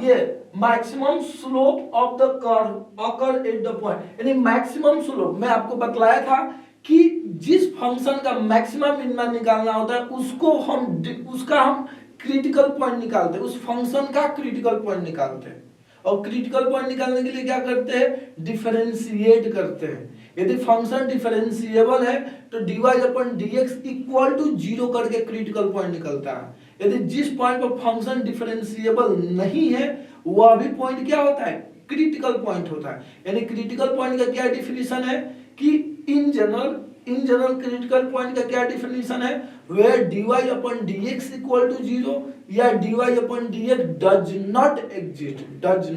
ये maximum slope of the curve occur at the point, यानी maximum slope मैं आपको बतलाया था कि जिस फंक्शन का मैक्सिमम मिनिमम निकालना होता है उसका हम क्रिटिकल पॉइंट निकालते हैं, उस फंक्शन का क्रिटिकल पॉइंट निकालते हैं। और क्रिटिकल पॉइंट निकालने के लिए क्या करते हैं, डिफरेंशिएट करते हैं। यदि फंक्शन डिफरेंशिएबल है तो dy upon dx equal to 0 करके क्रिटिकल पॉइंट निकलता है। यदि जिस पॉइंट पर फंक्शन डिफरेंशिएबल नहीं है वह भी पॉइंट क्या होता है, क्रिटिकल पॉइंट होता है। यानी क्रिटिकल पॉइंट का क्या डिफिनीशन है कि इन जनरल क्रिटिकल पॉइंट का क्या डिफिनीशन है, where dy upon dx equal to 0 या dy upon dx does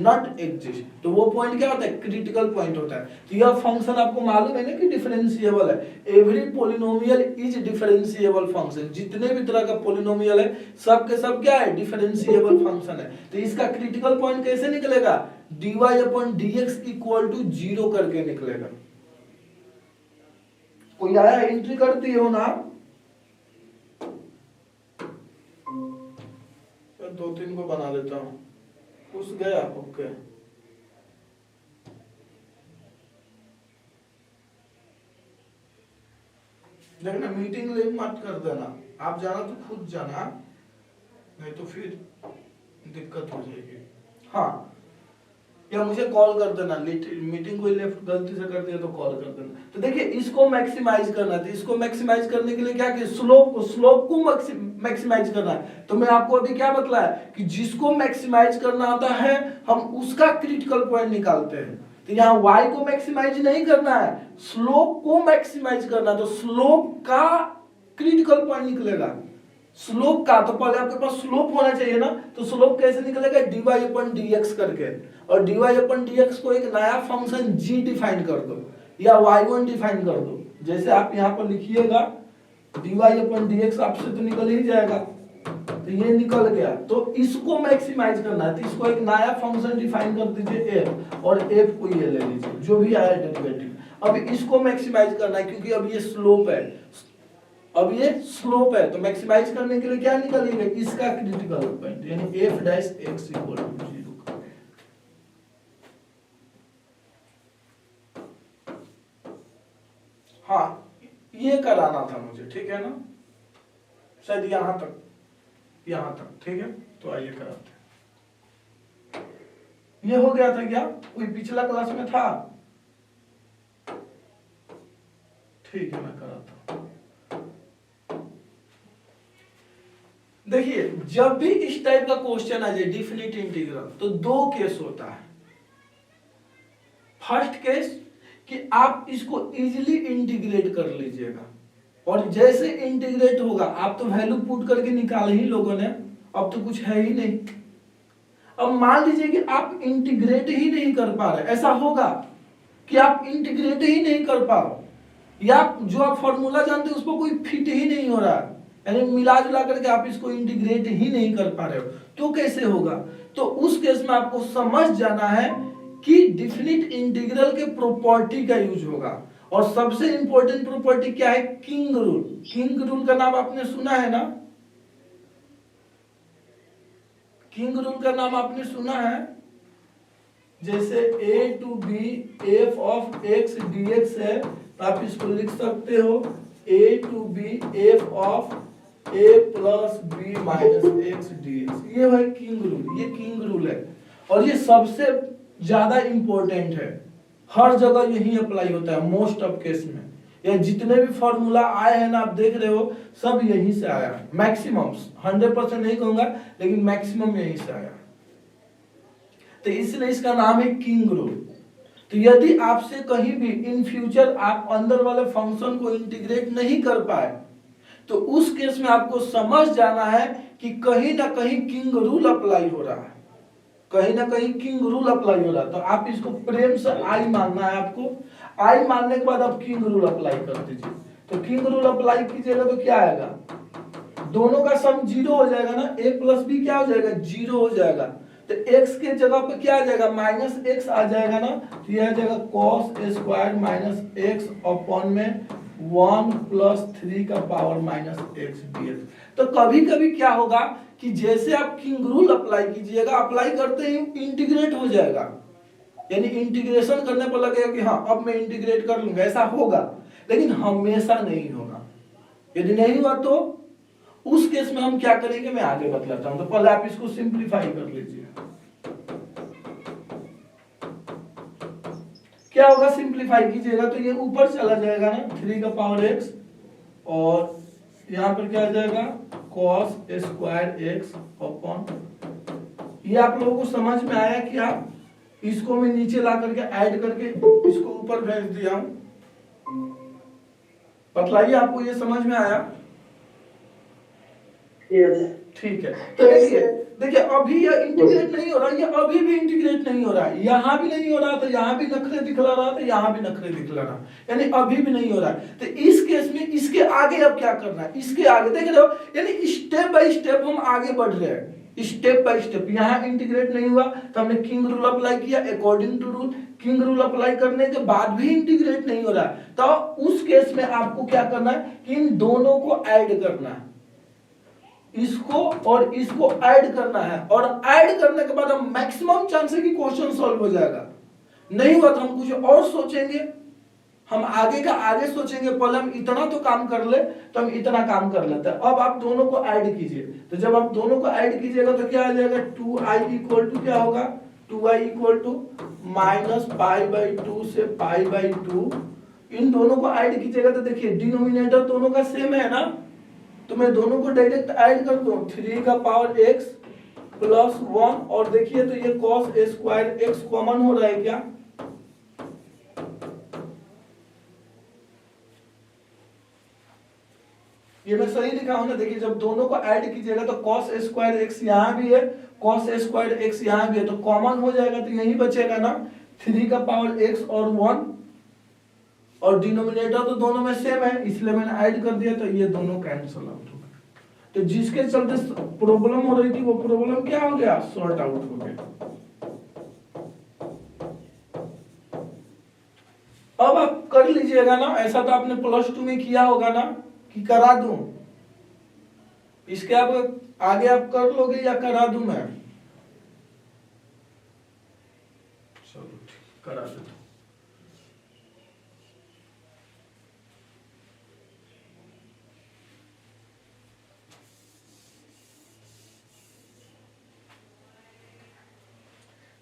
not exist, तो वो पॉइंट क्या होता है, क्रिटिकल पॉइंट होता है। तो यह फंक्शन आपको मालूम है ना कि डिफरेंशिएबल है। Every polynomial is differentiable function, जितने भी तरह का पॉलिनोमियल है सब के सब क्या है, डिफरेंशिएबल फंक्शन है। तो इसका क्रिटिकल पॉइंट कैसे निकलेगा, dy upon dx equal to 0 करके निकलेगा। कोई आया, एंट्री करती हो ना, दो तीन को बना देता हूं। उस गया, ओके। देखना मीटिंग लिंक मत कर देना, आप जाना तो खुद जाना, नहीं तो फिर दिक्कत हो जाएगी। हाँ, या मुझे कॉल कर देना, मीटिंग कोई लेफ्ट गलती से कर दिया तो कॉल कर देना। तो देखिए इसको मैक्सिमाइज करना था, इसको मैक्सिमाइज करने के लिए क्या कि स्लोप को मैक्सिमाइज करना है। तो मैं आपको अभी क्या बतलाया कि जिसको मैक्सिमाइज करना आता है हम उसका क्रिटिकल पॉइंट निकालते हैं। तो यहाँ y को मैक्सिमाइज नहीं करना है, स्लोप को मैक्सिमाइज करना, तो स्लोप का क्रिटिकल पॉइंट निकलेगा। स्लोप का तो पहले आपके पास स्लोप होना चाहिए ना, तो स्लोप कैसे निकलेगा, dy अपन dx करके, और dy अपन dx को एक नया फंक्शन g डिफाइन कर दो या y1 डिफाइन कर दो। जैसे आप यहाँ पर लिखिएगा dy अपन dx, आपसे तो निकल ही जाएगा, तो ये निकल गया। तो इसको मैक्सिमाइज करना है, तो इसको एक नया फंक्शन डिफाइन कर दीजिए f, और f को ये ले लीजिए जो भी आया डेरिवेटिव। अब इसको मैक्सिमाइज करना है क्योंकि अब ये स्लोप है, अब ये स्लोप है, तो मैक्सिमाइज करने के लिए क्या निकलेगा, इसका क्रिटिकल पॉइंट, यानी f dash x equal to 0। हाँ, ये कराना था मुझे, ठीक है ना, शायद यहां तक, ठीक है। तो आइए कराते हैं। ये हो गया था क्या, कोई पिछला क्लास में था, ठीक है मैं कराता हूं। देखिए जब भी इस टाइप का क्वेश्चन आ जाए डेफिनेट इंटीग्रल, तो दो केस होता है। फर्स्ट केस कि आप इसको इजीली इंटीग्रेट कर लीजिएगा, और जैसे इंटीग्रेट होगा आप तो वैल्यू पुट करके निकाल ही लोगों ने, अब तो कुछ है ही नहीं। अब मान लीजिए कि आप इंटीग्रेट ही नहीं कर पा रहे, ऐसा होगा कि आप इंटीग्रेट ही नहीं कर पा रहे, या जो आप फॉर्मूला जानते हैं उस पर कोई फिट ही नहीं हो रहा है, यानी मिला जुला करके आप इसको इंटीग्रेट ही नहीं कर पा रहे हो, तो कैसे होगा। तो उस केस में आपको समझ जाना है कि डेफिनिट इंटीग्रल के प्रॉपर्टी का यूज होगा, और सबसे इंपॉर्टेंट प्रॉपर्टी क्या है, किंग रूल। किंग रूल का नाम आपने सुना है ना, किंग रूल का नाम आपने सुना है, जैसे a to b f of x dx है, तो आप इसको लिख सकते हो a to b f of a plus b minus x dx। ये है किंग रूल, ये किंग रूल है, और ये सबसे ज्यादा इंपॉर्टेंट है, हर जगह यही अप्लाई होता है मोस्ट ऑफ केस में। या जितने भी फॉर्मूला आए हैं ना आप देख रहे हो, सब यहीं से आया है, मैक्सिमम 100% नहीं कहूंगा लेकिन मैक्सिमम यहीं से आया। तो इसलिए इसका नाम है किंग रूल। तो यदि आपसे कहीं भी इन फ्यूचर आप अंदर वाले फंक्शन को इंटीग्रेट नहीं कर पाए, तो उस केस में आपको समझ जाना है कि कहीं ना कहीं किंग रूल अप्लाई हो रहा है, कहीं ना कहीं किंग रूल अप्लाई हो रहा है। तो आप इसको प्रेम से आई मानना है आपको, आई मानने के बाद आप किंग रूल अप्लाई कर दीजिए। तो किंग रूल अप्लाई कीजिएगा तो क्या आएगा, दोनों का सम 0 हो जाएगा ना, a प्लस बी क्या हो जाएगा, 0 हो जाएगा। तो x के जगह पे क्या आ जाएगा, माइनस एक्स आ जाएगा ना, तो यह आ जाएगा cos square minus x upon में 1 प्लस 3 का पावर माइनस एक्स dx। तो कभी कभी क्या होगा कि जैसे आप किंग रूल अप्लाई कीजिएगा, अप्लाई करते ही इंटीग्रेट हो जाएगा, यानी इंटीग्रेशन करने पर लगेगा कि हाँ अब मैं इंटीग्रेट कर लूंगा, ऐसा होगा, लेकिन हमेशा नहीं होगा। यदि नहीं हुआ तो उस केस में हम क्या करेंगे मैं आगे बतलाता हूं। तो पहले आप इसको सिंप्लीफाई कर लीजिए। क्या होगा, सिंप्लीफाई कीजिएगा तो ये ऊपर चला जाएगा ना 3 का पावर x, और यहां पर क्या आ जाएगा cos स्क्वायर x अपॉन, ये आप लोगों को समझ में आया क्या? इसको मैं नीचे ला करके ऐड करके इसको ऊपर भेज दिया हूं। बतलाइए आपको ये समझ में आया? ठीक है। तो देखिए अभी ये इंटीग्रेट नहीं हो रहा, ये अभी भी इंटीग्रेट नहीं हो रहा है, यहां भी नहीं हो रहा, तो यहां भी नखरे दिखला रहा, तो यहां भी नखरे दिखला रहा, यानी अभी भी नहीं हो रहा है। तो इस केस में इसके आगे अब क्या करना है, इसके आगे देख रहे हो, यानी स्टेप बाय स्टेप हम आगे बढ़ रहे हैं, स्टेप बाय स्टेप। यहां इंटीग्रेट नहीं हुआ तो हमने किंग रूल अप्लाई किया, according to rule king rule apply करने के बाद भी इंटीग्रेट नहीं हो रहा है, तो उस केस में आपको क्या करना है कि इन दोनों को ऐड करना है, इसको और इसको ऐड करना है, और ऐड करने के बाद हम मैक्सिमम चांस है कि क्वेश्चन सॉल्व हो जाएगा। नहीं हुआ तो हम कुछ और सोचेंगे, हम आगे का आगे सोचेंगे, पहले हम इतना तो काम कर ले तो हम इतना काम कर लेते हैं। अब आप दोनों को ऐड कीजिए, तो जब आप दोनों को ऐड कीजिएगा तो क्या आ जाएगा 2i इक्वल टू क्या होगा 2i equal to minus pi by 2 से पाई बाई 2। इन दोनों को ऐड कीजिएगा तो देखिए डिनोमिनेटर दोनों का सेम है ना, तो मैं दोनों को डायरेक्ट ऐड कर दूं 3 का पावर x प्लस 1, और देखिए तो ये cos स्क्वायर x कॉमन हो रहा है क्या? ये मैं सही लिखा हूं ना? देखिए जब दोनों को ऐड कीजिएगा तो cos स्क्वायर x यहां भी है, cos स्क्वायर x यहां भी है, तो कॉमन हो जाएगा, तो यही बचेगा ना 3 का पावर x और 1, और डिनोमिनेटर तो दोनों में सेम है इसलिए मैंने ऐड कर दिया, तो ये दोनों कैंसिल आउट हो गए। तो जिसके चलते प्रॉब्लम हो रही थी वो प्रॉब्लम क्या हो गया, सॉर्ट आउट हो गया। अब आप कर लीजिएगा ना, ऐसा तो आपने +2 में किया होगा ना, कि करा दूं इसके, आप आगे आप कर लोगे या करा दूं मैं? चलो ठीक, करा देता हूं।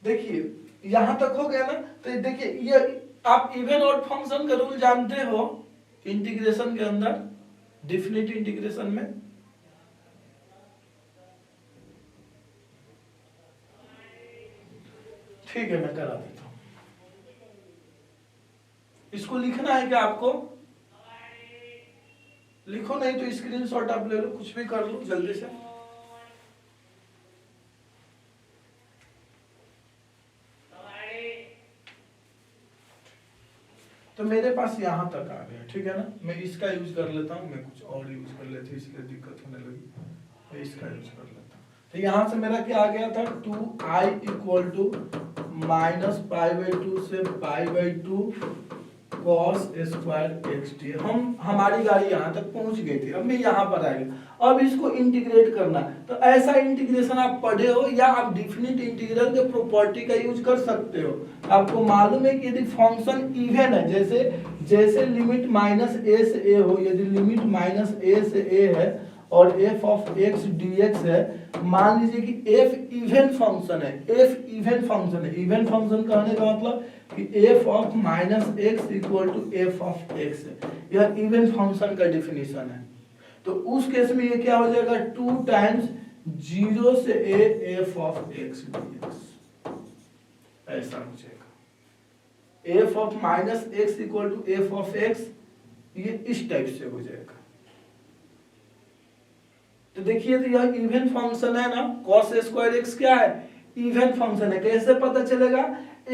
देखिए यहां तक हो गया ना, तो देखिए ये आप इवन ऑड फंक्शन का रूल जानते हो इंटीग्रेशन के अंदर, डेफिनेट इंटीग्रेशन में। ठीक है मैं करा देता हूं। इसको लिखना है क्या आपको? लिखो, नहीं तो स्क्रीनशॉट आप ले लो, कुछ भी कर लो जल्दी से। तो मेरे पास यहां तक आ गया, ठीक है ना? मैं इसका यूज कर लेता हूं, मैं कुछ और यूज कर लेती इसलिए दिक्कत होने लगी, मैं इसका यूज कर लेता हूं। तो यहां से मेरा क्या आ गया था 2i equal to minus pi by 2 से pi by 2 cos square x d। हमारी गाड़ी यहाँ तक पहुंच गई थी, अब मैं यहाँ पर आ गया। अब इसको इंटीग्रेट करना, तो ऐसा इंटीग्रेशन आप पढ़े हो या आप डिफिनिट इंटीग्रल के प्रॉपर्टी का यूज कर सकते हो। आपको मालूम है कि यदि फंक्शन इवन है, जैसे लिमिट -a से a हो, यदि लिमिट -a से a है और f ऑफ x dx है, मान लीजिए कि f इवन फंक्शन है, f इवन फंक्शन है। इवन फंक्शन कहने का मतलब कि f of -x equal to f of x है, यह इवन फंक्शन का डेफिनेशन है। तो उस केस में ये क्या हो जाएगा 2 टाइम्स 0 से a f of x dx, ऐसा हो जाएगा। f of -x equal to f of x, ये इस टाइप से हो जाएगा। तो देखिए तो यह इवन फंक्शन है ना, cos स्क्वायर x क्या है, इवन फंक्शन है। कैसे पता चलेगा,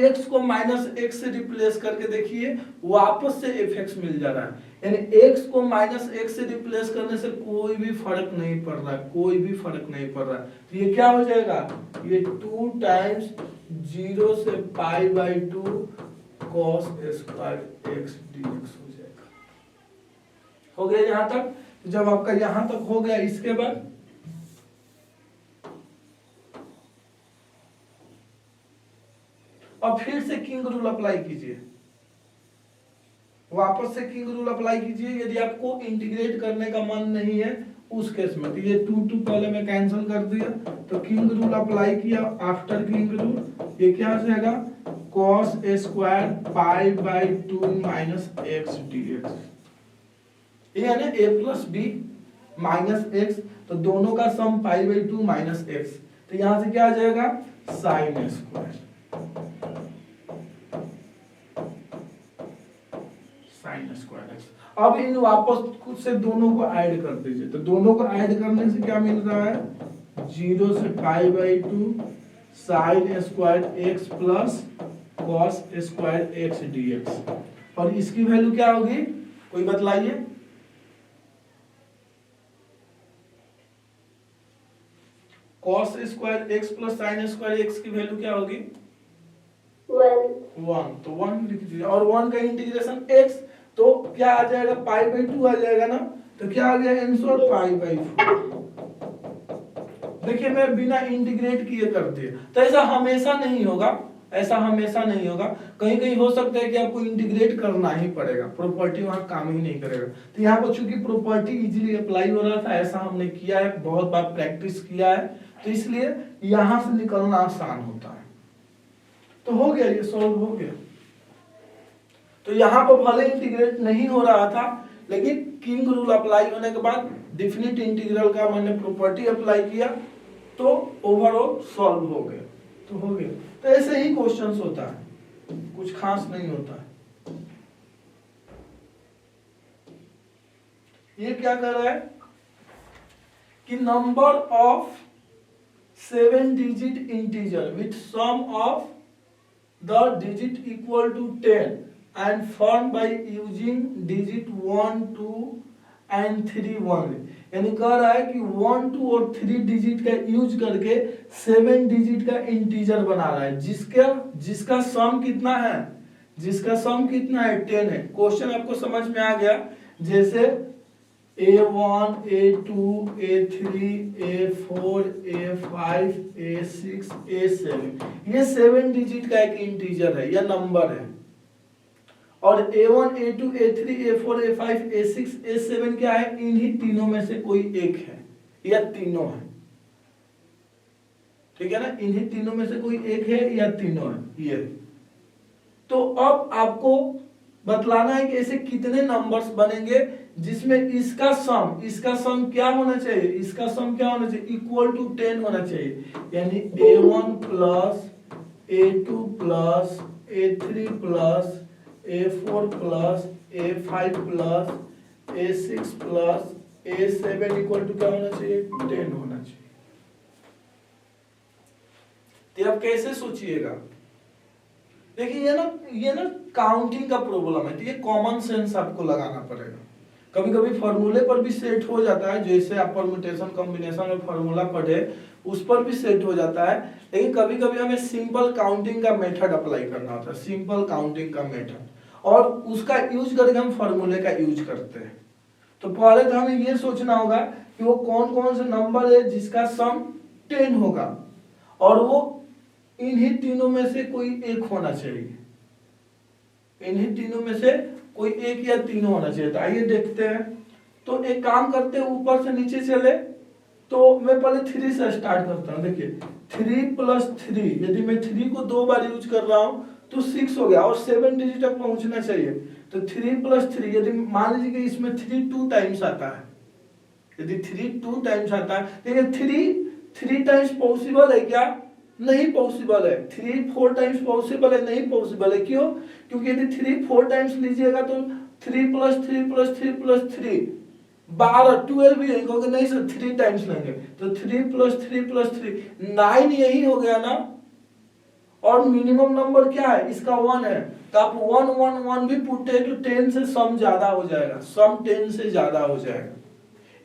x को -x से रिप्लेस करके देखिए वापस से fx मिल जा रहा है, यानी x को -x से रिप्लेस करने से कोई भी फर्क नहीं पड़ रहा है, कोई भी फर्क नहीं पड़ रहा है। तो ये क्या हो जाएगा, ये 2 टाइम्स 0 से pi by 2 cos square x dx हो जाएगा। हो गया यहाँ तक। जब आपका यहाँ तक हो गया, इसके बाद अब फिर से किंग रूल अप्लाई कीजिए, वापस से किंग रूल अप्लाई कीजिए। यदि आपको इंटीग्रेट करने का मन नहीं है उस केस में, तो ये 2 पहले मैं कैंसिल कर दिया, तो किंग रूल अप्लाई किया। आफ्टर किंग रूल ये क्या हो जाएगा, cos square pi by 2 minus x dx। ये है ना a plus b minus x, तो दोनों का sum pi by 2 minus x, तो यहां से क्या आ जाएगा sine square, sine square x. अब इन वापस खुद से दोनों को ऐड कर दीजिए, तो दोनों को ऐड करने से क्या मिल रहा है, 0 से pi by 2 sine square x plus cos square x dx। और इसकी वैल्यू क्या होगी, कोई बतलाइए। Cos square x plus sine square x की वैल्यू क्या होगी, 1। तो 1 लिख दीजिए, और 1 का इंटीग्रेशन x, तो क्या आ जाएगा पाई बाई 2 आ जाएगा ना, तो क्या आ गया आंसर पाई बाई 4। देखिए मैं बिना इंटीग्रेट किए कर दिए, तो ऐसा हमेशा नहीं होगा, ऐसा हमेशा नहीं होगा। कहीं कहीं हो सकता है कि आपको इंटीग्रेट करना ही पड़ेगा, प्रॉपर्टी वहां काम ही नहीं करेगा। तो यहाँ पर चूंकि प्रॉपर्टी इजीली अप्लाई हो रहा था, ऐसा हमने किया है, बहुत बार प्रैक्टिस किया है, तो इसलिए यहां से निकलना आसान होता है। तो हो गया, ये सॉल्व हो गया। तो यहाँ पर भले इंटीग्रेट नहीं हो रहा था, लेकिन किंग रूल अप्लाई होने के बाद डेफिनिट इंटीग्रल का मैंने प्रॉपर्टी अप्लाई किया, तो ओवरऑल सॉल्व हो गया। तो हो गया। तो ऐसे ही क्वेश्चंस होता है, कुछ खास नहीं होता है। ये क्या कर रहा है कि number of 7 digit integer with sum of the digit equal to 10 and formed by using digit 1, 2 and 3 only। यानी कह रहा है कि 1, 2 और 3 डिजिट का यूज करके 7 डिजिट का इंटीजर बना रहा है, जिसका सम कितना है, जिसका सम कितना है 10 है। क्वेश्चन आपको समझ में आ गया, जैसे A1, A2, A3, A4, A5, A6, A7, ये 7 डिजिट का एक इंटीजर है या नंबर है। और A1, A2, A3, A4, A5, A6, A7 क्या है, इन्हीं तीनों में से कोई एक है या तीनों है, ठीक है ना, इन्हीं तीनों में से कोई एक है या तीनों है ये। तो अब आपको बतलाना है कि ऐसे कितने नंबर्स बनेंगे जिसमें इसका सम क्या होना चाहिए, इसका सम क्या होना चाहिए, इक्वल टू 10 होना चाहिए। यानी A1 plus A2 plus A3 plus A4 plus A5 plus A6 plus A7 equal to क्या होना चाहिए, 10 होना चाहिए। तो आप कैसे सोचिएगा, देखिए ये ना काउंटिंग का प्रॉब्लम है, तो ये कॉमन सेंस आपको लगाना पड़ेगा। कभी कभी फॉर्मूले पर भी सेट हो जाता है, जैसे आप परम्यूटेशन कॉम्बिनेशन में फॉर्मूला पढ़े उस पर भी सेट हो जाता है, लेकिन कभी कभी हमें सिंपल काउंटिंग का मेथड अप्लाई करना होता है, सिंपल काउंटिंग का मेथड, और उसका यूज करके हम फॉर्मूले का यूज करते हैं। तो पहले तो हमें ये सोचना होगा कि वो कौन कौन से नंबर है जिसका सम 10 होगा, और वो इन्हीं तीनों में से कोई एक होना चाहिए, इन्हीं तीनों में से कोई एक या तीनों होना चाहिए। तो आइए देखते हैं। तो एक काम करते हैं, ऊपर से नीचे चले, तो मैं पहले 3 से स्टार्ट करता हूं। देखिए 3 प्लस 3, यदि मैं 3 को 2 बार यूज कर रहा हूं तो 6 हो गया, और 7 डिजिट तक पहुंचना चाहिए। तो 3 प्लस 3, यदि मान लीजिए कि इसमें 3 2 टाइम्स आता है, यदि 3 2 टाइम्स आता है, लेकिन 3 टाइम्स पॉसिबल है क्या, नहीं पॉसिबल है। 3 4 टाइम्स पॉसिबल है, नहीं पॉसिबल है। क्यों, क्योंकि यदि 3 4 टाइम्स लीजिएगा तो 3 प्लस 3 प्लस 3 प्लस 3 12 12 भी है, क्योंकि नहीं सर 3 टाइम्स लेंगे, तो 3 प्लस 3 प्लस 3 9 यही हो गया ना। और मिनिमम नंबर क्या है, इसका 1 है, तो आप 1 1 1 भी पुटे तो 10 से सम ज्यादा हो जाएगा, सम 10 से ज्यादा हो जाएगा।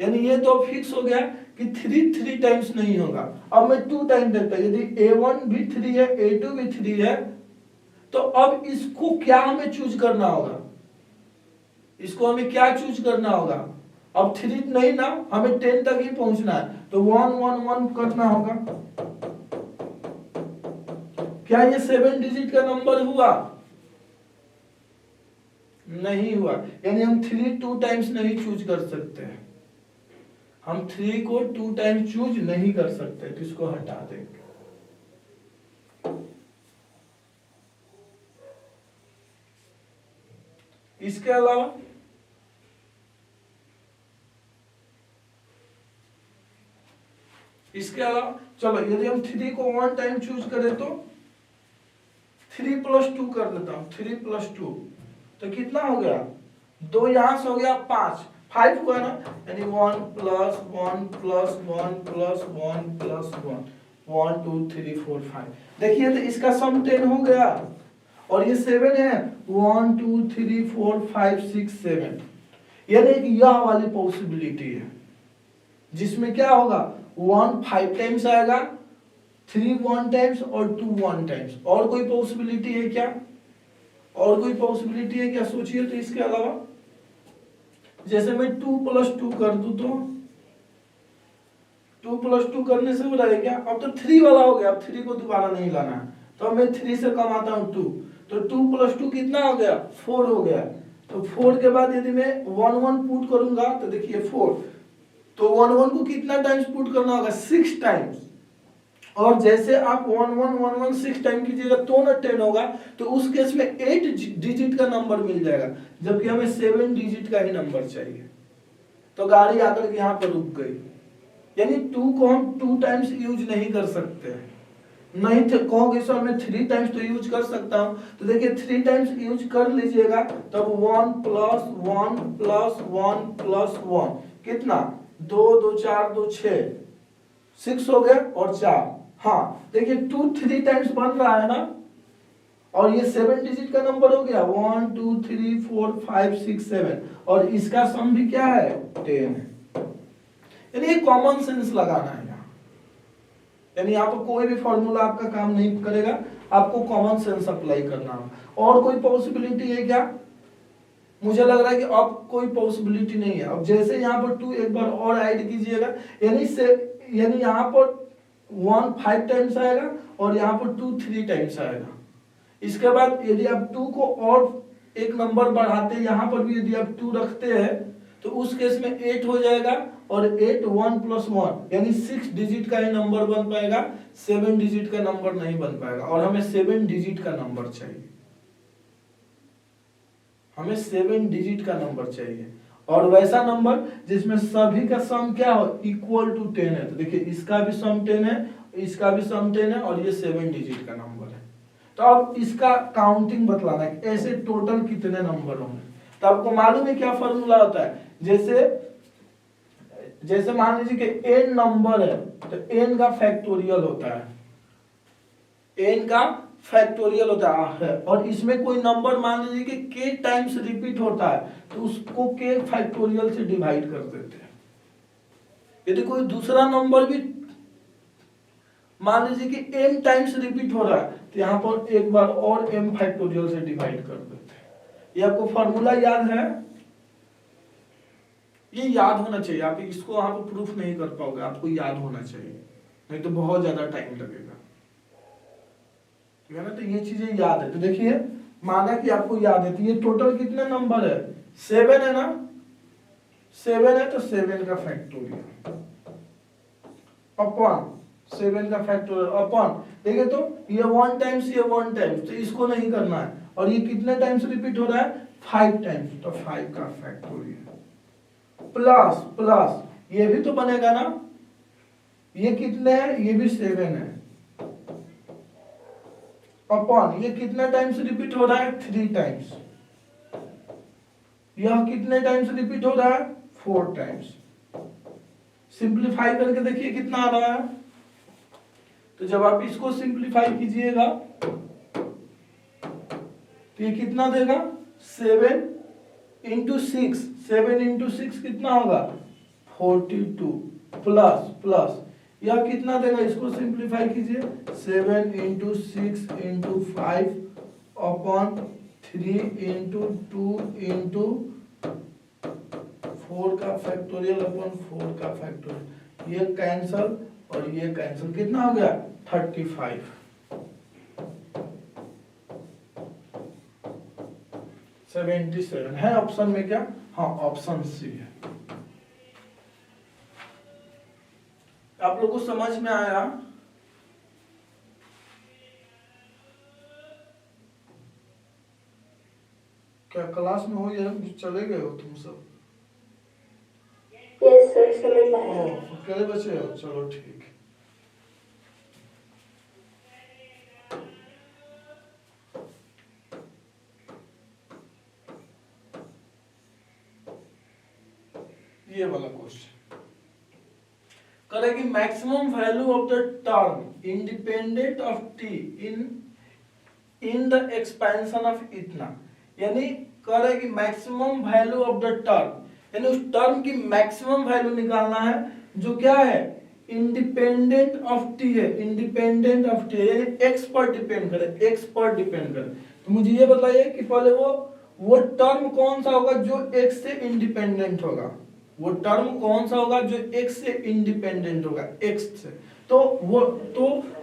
यानी ये तो फिक्स हो गया कि 3 टाइम्स नहीं होगा। अब मैं 2 टाइम देखता हूं, यदि A1 भी 3 है, A2 भी 3 है, तो अब इसको क्या हमें चूज करना होगा, इसको हमें क्या चूज करना होगा, अब 3 नहीं ना, हमें 10 तक ही पहुंचना है, तो 1 1 1 करना होगा। क्या ये 7 डिजिट का नंबर हुआ? नहीं हुआ, यानी हम 3 2 टाइम्स नहीं चूज कर सकते हैं, हम 3 को 2 टाइम्स चूज नहीं कर सकते, तो इसको हटा देंगे। इसके अलावा चलो यदि हम 3 को 1 टाइम चूज करें तो 3 + 2 कर देता हूं, 3 + 2 तो कितना हो गया, 2 यहां से हो गया 5 5 हुआ ना, यानी 1 + 1 + 1 + 1 + 1 1 2 3 4 5। देखिए तो इसका सम 10 हो गया, और ये 7 है, 1 2 3 4 5 6 7, यानी कि यह वाली पॉसिबिलिटी है जिसमें क्या होगा, 1 5 टाइम्स आएगा, 3 1 टाइम्स और 2 1 टाइम्स। और कोई पॉसिबिलिटी है क्या, और कोई पॉसिबिलिटी है क्या, सोचिए तो इसके अलावा। जैसे मैं 2 + 2 कर दूं तो 2 + 2 करने से हो रहा है क्या, अब तो 3 वाला हो गया, अब 3 को दोबारा नहीं लाना है, तो अब मैं 3 से कमाता हूं 2, तो 2 + 2 कितना हो गया, 4 हो गया। तो 4 के बाद यदि मैं 1 1 पुट करूंगा तो देखिए 4, तो 1 1 को कितना टाइम्स पुट करना होगा, 6 टाइम्स। और जैसे आप 1 1 1 1 6 टाइम कीजिएगा तो ना 10 होगा, तो उस केस में 8 डिजिट का नंबर मिल जाएगा, जबकि हमें 7 डिजिट का ही नंबर चाहिए। तो गाड़ी आकर के यहाँ पर रुक गई, यानी 2 को हम 2 टाइम्स यूज नहीं कर सकते। नहीं थे कहोगे सर मैं 3 टाइम्स तो यूज कर सकता हूं, तो देखिए 3 टाइम्स यूज कर लीजिएगा, तब 1 + 1 + 1 + 1 कितना, 2 2 4 2 6 6 हो गया, और 4। हाँ देखिए 2 3 टाइम्स बन रहा है ना, और ये 7 डिजिट का नंबर हो गया, 1 2 3 4 5 6 7, और इसका सम भी क्या है, 10 है। यानी कॉमन सेंस लगाना है यहाँ, यानी यहाँ पर कोई भी फॉर्मूला आपका काम नहीं करेगा, आपको कॉमन सेंस अप्लाई करना है। और कोई पॉसिबिलिटी है क्या, मुझे लग रहा है कि अब कोई पॉसिबिलिटी नहीं है। अब जैसे यहाँ पर 2 एक बार और ऐड कीजिएगा, यानी यहाँ पर 1 5 टाइम्स आएगा, और यहाँ पर 2 3 टाइम्स आएगा। इसके बाद यदि आप 2 को और एक नंबर बढ़ाते हैं, यहाँ पर भी यदि आप 2 रखते हैं, तो उस केस में 8 हो जाएगा, और 8 1 + 1 यानी 6 डिजिट का ही नंबर बन पाएगा, 7 डिजिट का नंबर नहीं बन पाएगा, और हमें 7 डिजिट का नंबर चाहिए, हमें 7 डिजिट का नंबर चाहिए, और वैसा नंबर जिसमें सभी का सम क्या हो, = 10 है। तो देखिए इसका भी सम 10 है, इसका भी सम 10 है, और ये 7 डिजिट का नंबर है। तो अब इसका काउंटिंग बतलाना है, ऐसे टोटल कितने नंबर होंगे। तो आपको मालूम है क्या फॉर्मूला होता है, जैसे मान लीजिए कि n नंबर है, तो n का फैक्टोरियल होता है, n का फैक्टोरियल होता है, और इसमें कोई नंबर मान लीजिए कि k टाइम्स रिपीट होता है, तो उसको k फैक्टोरियल से डिवाइड कर देते हैं। यदि कोई दूसरा नंबर भी मान लीजिए कि m टाइम्स रिपीट हो रहा है, तो यहाँ पर एक बार और m फैक्टोरियल से डिवाइड कर देते हैं। ये आपको फॉर्मूला याद है, ये याद होना चाहिए, आप इसको यहाँ पर प्रूफ नहीं कर पाओगे, आपको याद होना चाहिए, नहीं तो बहुत ज्यादा टाइम लगेगा, ठीक है ना। तो ये चीजें याद है। तो देखिए माना कि आपको याद है, तो ये टोटल कितने नंबर है, 7 है ना, 7 है, तो 7 का फैक्टोरियल अपॉन 7 का फैक्टोरियल अपॉन, देखिए तो ये 1 टाइम्स, ये 1 टाइम्स, तो इसको नहीं करना है, और ये कितने टाइम्स रिपीट हो रहा है, 5 टाइम्स, तो 5 का फैक्टोरियल प्लस ये भी तो बनेगा ना, ये कितने हैं, ये भी 7 है, अपॉन ये कितने टाइम्स रिपीट हो रहा है, 3 टाइम्स, यह कितने टाइम्स रिपीट हो रहा है, 4 टाइम्स। सिंप्लीफाई करके देखिए कितना आ रहा है, तो जब आप इसको सिंप्लीफाई कीजिएगा तो ये कितना देगा, 7 × 6, 7 × 6 कितना होगा, 42 प्लस यह कितना देगा, इसको सिंप्लीफाई कीजिए, 7 × 6 × 5 अपॉन 3 × 2 × 4 का फैक्टोरियल अपॉन 4 का फैक्टोरियल, ये कैंसल और ये कैंसल, कितना हो गया 35। 77 है ऑप्शन में क्या? हाँ ऑप्शन सी है। आप लोगों को समझ में आया? क्या क्लास में हो या चले गए हो तुम सब? यस सर, समझ में आया। अकेले बचे हो, चलो ठीक। ये वाला क्वेश्चन करेगी maximum value of the term independent of T in the expansion of इतना, यानी करेगी maximum value of the term, यानी उस टर्म की मैक्सिमम वैल्यू निकालना है जो क्या है इंडिपेंडेंट ऑफ टी है, इंडिपेंडेंट ऑफ टी यानी एक्स पर डिपेंड करे, एक्स पर डिपेंड करे। तो मुझे ये बताइए कि पहले वो टर्म कौन सा होगा जो एक्स से इंडिपेंडेंट होगा, वो टर्म कौन सा होगा जो x से इंडिपेंडेंट होगा, x से। तो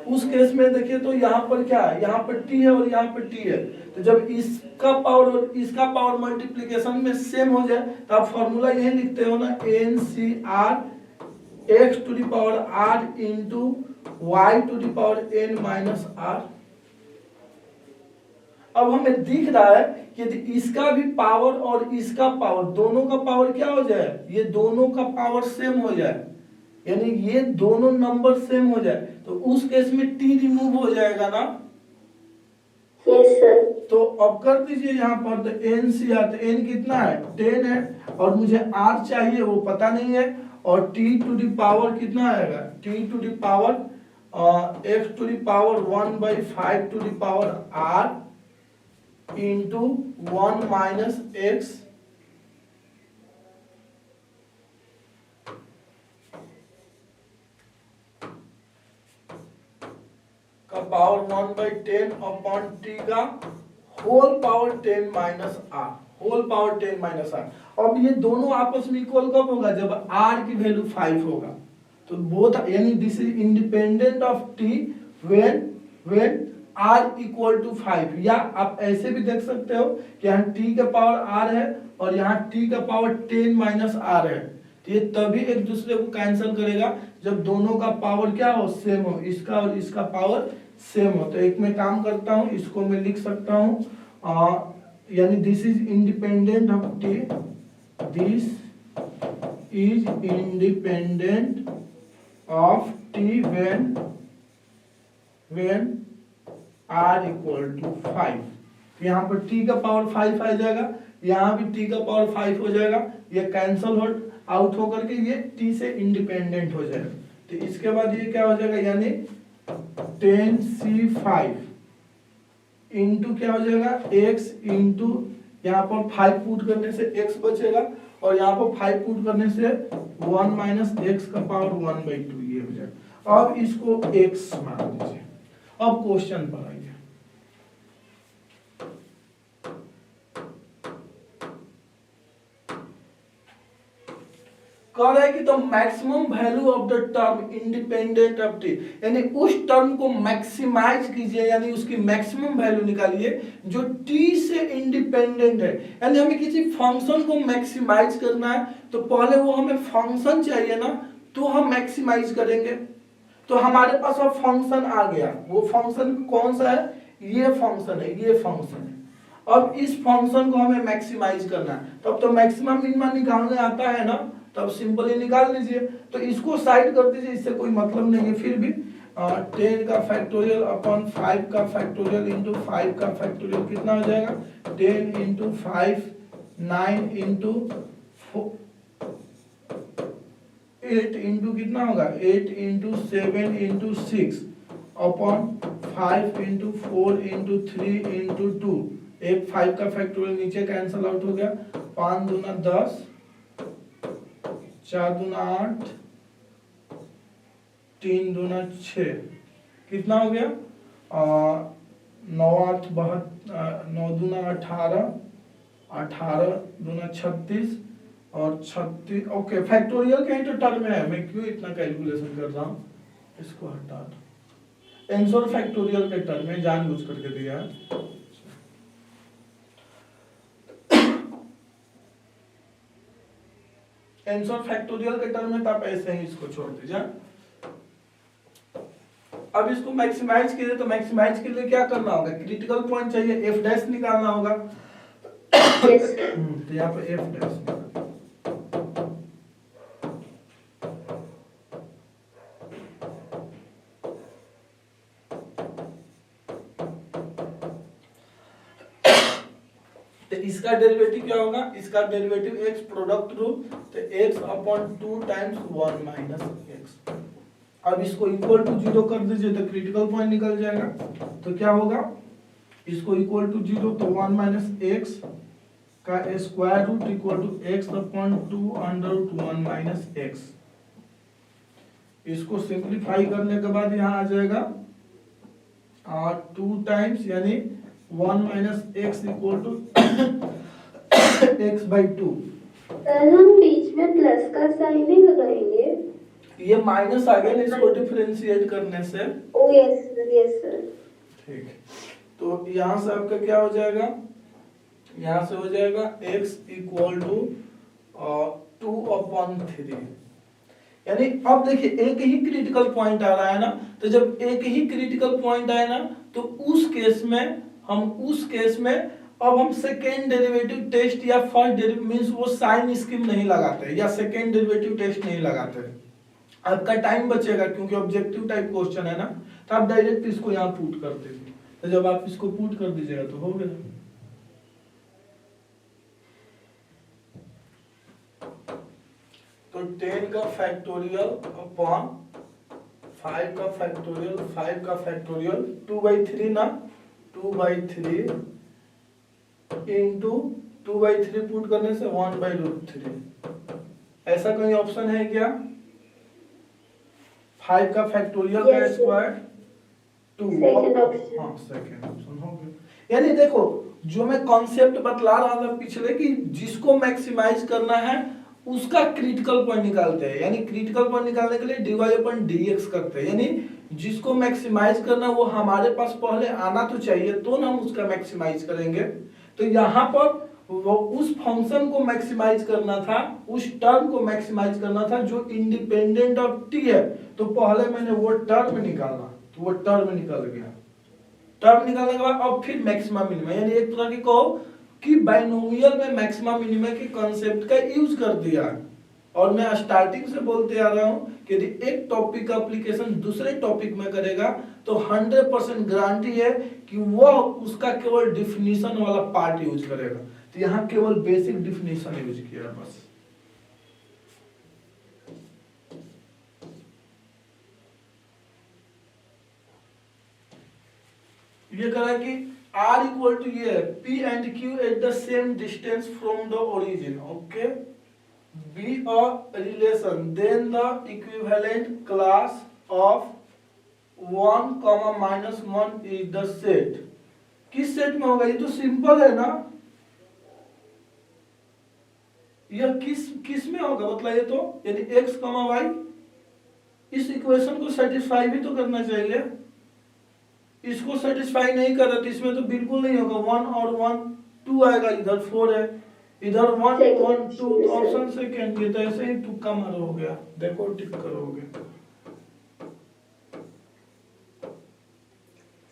उस केस में देखिए तो यहाँ पर क्या है, यहाँ पर t है और यहाँ पर t है, तो जब इसका पावर और इसका पावर मल्टीप्लिकेशन में सेम हो जाए तो आप फॉर्मूला यही लिखते हो ना, NCR x to the power r into y to the power n minus r। अब हमें दिख रहा है कि यदि इसका भी पावर और इसका पावर दोनों का पावर क्या हो जाए, ये दोनों का पावर सेम हो जाए, यानी ये दोनों नंबर सेम हो जाए, तो उस केस में t रिमूव हो जाएगा ना। Yes sir. तो अब कर दीजिए यहाँ पर, तो n से आता n कितना है 10 है और मुझे r चाहिए वो पता नहीं है, और t टू द पावर कितना आएगा, t to the power x to the power 1/5 to the power r into 1 minus x का पावर 1/10 अपॉन टी का whole power 10 minus r, whole power 10 minus r. अब ये दोनों आपस में इक्वल कब होगा, जब आर की वैल्यू 5 होगा। तो बोथ यानी this is independent of t when r equal to 5, या आप ऐसे भी देख सकते हो कि यहाँ t का पावर r है और यहाँ t का पावर 10 माइनस r है, तो ये तभी एक दूसरे को कैंसिल करेगा जब दोनों का पावर क्या हो, सेम हो, इसका और इसका पावर सेम हो। तो एक मैं काम करता हूँ, इसको मैं लिख सकता हूँ, यानी this is independent of t, this is independent of t when r equal to 5। यहाँ पर t का पावर 5 आ जाएगा, यहाँ भी t का पावर 5 हो जाएगा, ये कैंसल आउट होकर के ये t से इंडिपेंडेंट हो जाएगा। तो इसके बाद ये क्या हो जाएगा, यानी 10c5 इंटू क्या हो जाएगा x इंटू यहाँ पर 5 पुट करने से x बचेगा और यहाँ पर 5 पुट करने से 1 माइनस x का पावर 1/2 ये हो जाएगा। अब इसको x मान लीजिए। अब क्वेश्चन पर आइए, कह रहा है कि the maximum value of the term independent of T, यानी उस टर्म को मैक्सिमाइज कीजिए, यानी उसकी मैक्सिमम वैल्यू निकालिए जो टी से इंडिपेंडेंट है। यानी हमें किसी फंक्शन को मैक्सिमाइज करना है तो पहले वो हमें फंक्शन चाहिए ना, तो हम मैक्सिमाइज करेंगे। तो हमारे पास अब फंक्शन आ गया, वो फंक्शन कौन सा है, ये फंक्शन है, ये फंक्शन है। अब इस फंक्शन को हमें मैक्सिमाइज करना है, तब तो मैक्सिमम मिनिमम निकालने आता है ना, तब सिंपली निकाल लीजिए। तो इसको साइड कर दीजिए, इससे कोई मतलब नहीं है। फिर भी 10 का फैक्टोरियल अपॉन 5 का फैक्टोरियल इंटू 5 का फैक्टोरियल कितना हो जाएगा, 10 इंटू 5 9 इंटू 8 इंटू कितना होगा 8 into 7 into 6 upon 5 into 4 into 3 into 2। एक 5 का फैक्टोरियल नीचे कैंसल आउट हो गया, 5 दूना 10, 4 दूना 8, 3 दूना 6, कितना हो गया 9 8 9 दूना 18, 18 दूना 36 और 36, ओके फैक्टोरियल कहीं तो टर्म है, मैं क्यों इतना कैलकुलेशन कर रहा हूँ, इसको हटा दो। आंसर फैक्टोरियल के टर्म में जानबूझ करके दिया है। आंसर फैक्टोरियल के टर्म में तो आप ऐसे ही इसको छोड़ दीजिए। अब इसको मैक्सिमाइज कीजिए, तो मैक्सिमाइज के लिए क्या करना होगा, क्रिटिकल पॉइंट चाहिए, एफ डैश निकालना होगा। Yes, sir. तो यहाँ पे एफ डैश निकालिए। तो इसका डेरिवेटिव क्या होगा, इसका डेरिवेटिव x प्रोडक्ट रूल, तो x upon 2 times 1 minus x। अब इसको इक्वल टू 0 कर दीजिए तो क्रिटिकल पॉइंट निकल जाएगा। तो क्या होगा, इसको इक्वल टू 0 तो 1 माइनस x का square root equal to x upon 2 under root 1 minus x। इसको सिंप्लीफाई करने के बाद यहाँ आ जाएगा 2 टाइम्स यानी 1 minus x equal to x by 2। Sir हम बीच में प्लस का साइन नहीं लगाएंगे? ये माइनस आ गया ना, इसको डिफरेंशिएट करने से। ओ यस सर, यस सर। ठीक है, तो यहाँ से आपका क्या हो जाएगा, यहाँ से हो जाएगा x इक्वल टू 2/3। यानी अब देखिए एक ही क्रिटिकल पॉइंट आ रहा है ना, तो जब एक ही क्रिटिकल पॉइंट आए ना तो उस केस में अब हम सेकेंड डेरिवेटिव टेस्ट या फर्स्ट डेरिवेटिव मींस वो साइन स्कीम नहीं लगाते या सेकेंड डेरिवेटिव टेस्ट नहीं लगाते। आपका टाइम बचेगा क्योंकि ऑब्जेक्टिव टाइप क्वेश्चन है ना, तो आप डायरेक्ट इसको यहाँ पुट कर दीजिए। तो जब आप इसको पुट कर दीजिएगा तो हो गया। तो 10 का फैक्टोरियल अपॉन 5 का फैक्टोरियल, 5 का फैक्टोरियल 2/3 ना, 2/3 इंटू 2/3 पुट करने से 1/√3। ऐसा कोई ऑप्शन है क्या, 5 का फैक्टोरियल का स्क्वायर 2। Second option. हाँ सेकंड ऑप्शन हो गया। यानी देखो जो मैं कॉन्सेप्ट बतला रहा था पिछले कि जिसको मैक्सिमाइज करना है उसका क्रिटिकल पॉइंट निकालते हैं, यानी क्रिटिकल पॉइंट निकालने के लिए dy/dx करते हैं। यानी जिसको मैक्सिमाइज करना वो हमारे पास पहले आना तो चाहिए तो ना हम उसका मैक्सिमाइज करेंगे। तो यहाँ पर वो उस फंक्शन को मैक्सिमाइज करना था, उस टर्म को मैक्सिमाइज करना था जो इंडिपेंडेंट ऑफ t है। तो पहले मैंने वो टर्म निकाला, तो वो टर्म निकल गया। टर्म निकालने के बाद अब फिर मैक्सिमम मिनिमम, यानी एक तरह की कहो कि बाइनोमियल में मैक्सिमम मिनिमम के कॉन्सेप्ट का यूज कर दिया। और मैं स्टार्टिंग से बोलते आ रहा हूं कि यदि एक टॉपिक का एप्लीकेशन दूसरे टॉपिक में करेगा तो 100% गारंटी है कि वह उसका केवल डिफिनीशन वाला पार्ट यूज करेगा। तो यहाँ केवल बेसिक डिफिनीशन यूज किया बस। ये कह रहा है कि R इक्वल टू ये P and Q at the same distance from the origin, okay, be a relation then the equivalent class of 1, -1 is the set. किस सेट में होगा, ये तो सिंपल है ना, यह किस में होगा मतलब ये तो, यदि x, y इस इक्वेशन को सेटिस्फाई भी तो करना चाहिए। इसको सेटिस्फाई नहीं कर रहा तो इसमें तो बिल्कुल नहीं होगा। 1 और 1 2 आएगा, इधर 4 है, इधर 1 1 2, तो ऑप्शन सेकंड। ये तो ऐसे ही तुक्का मारो हो गया, देखो टिक करोगे।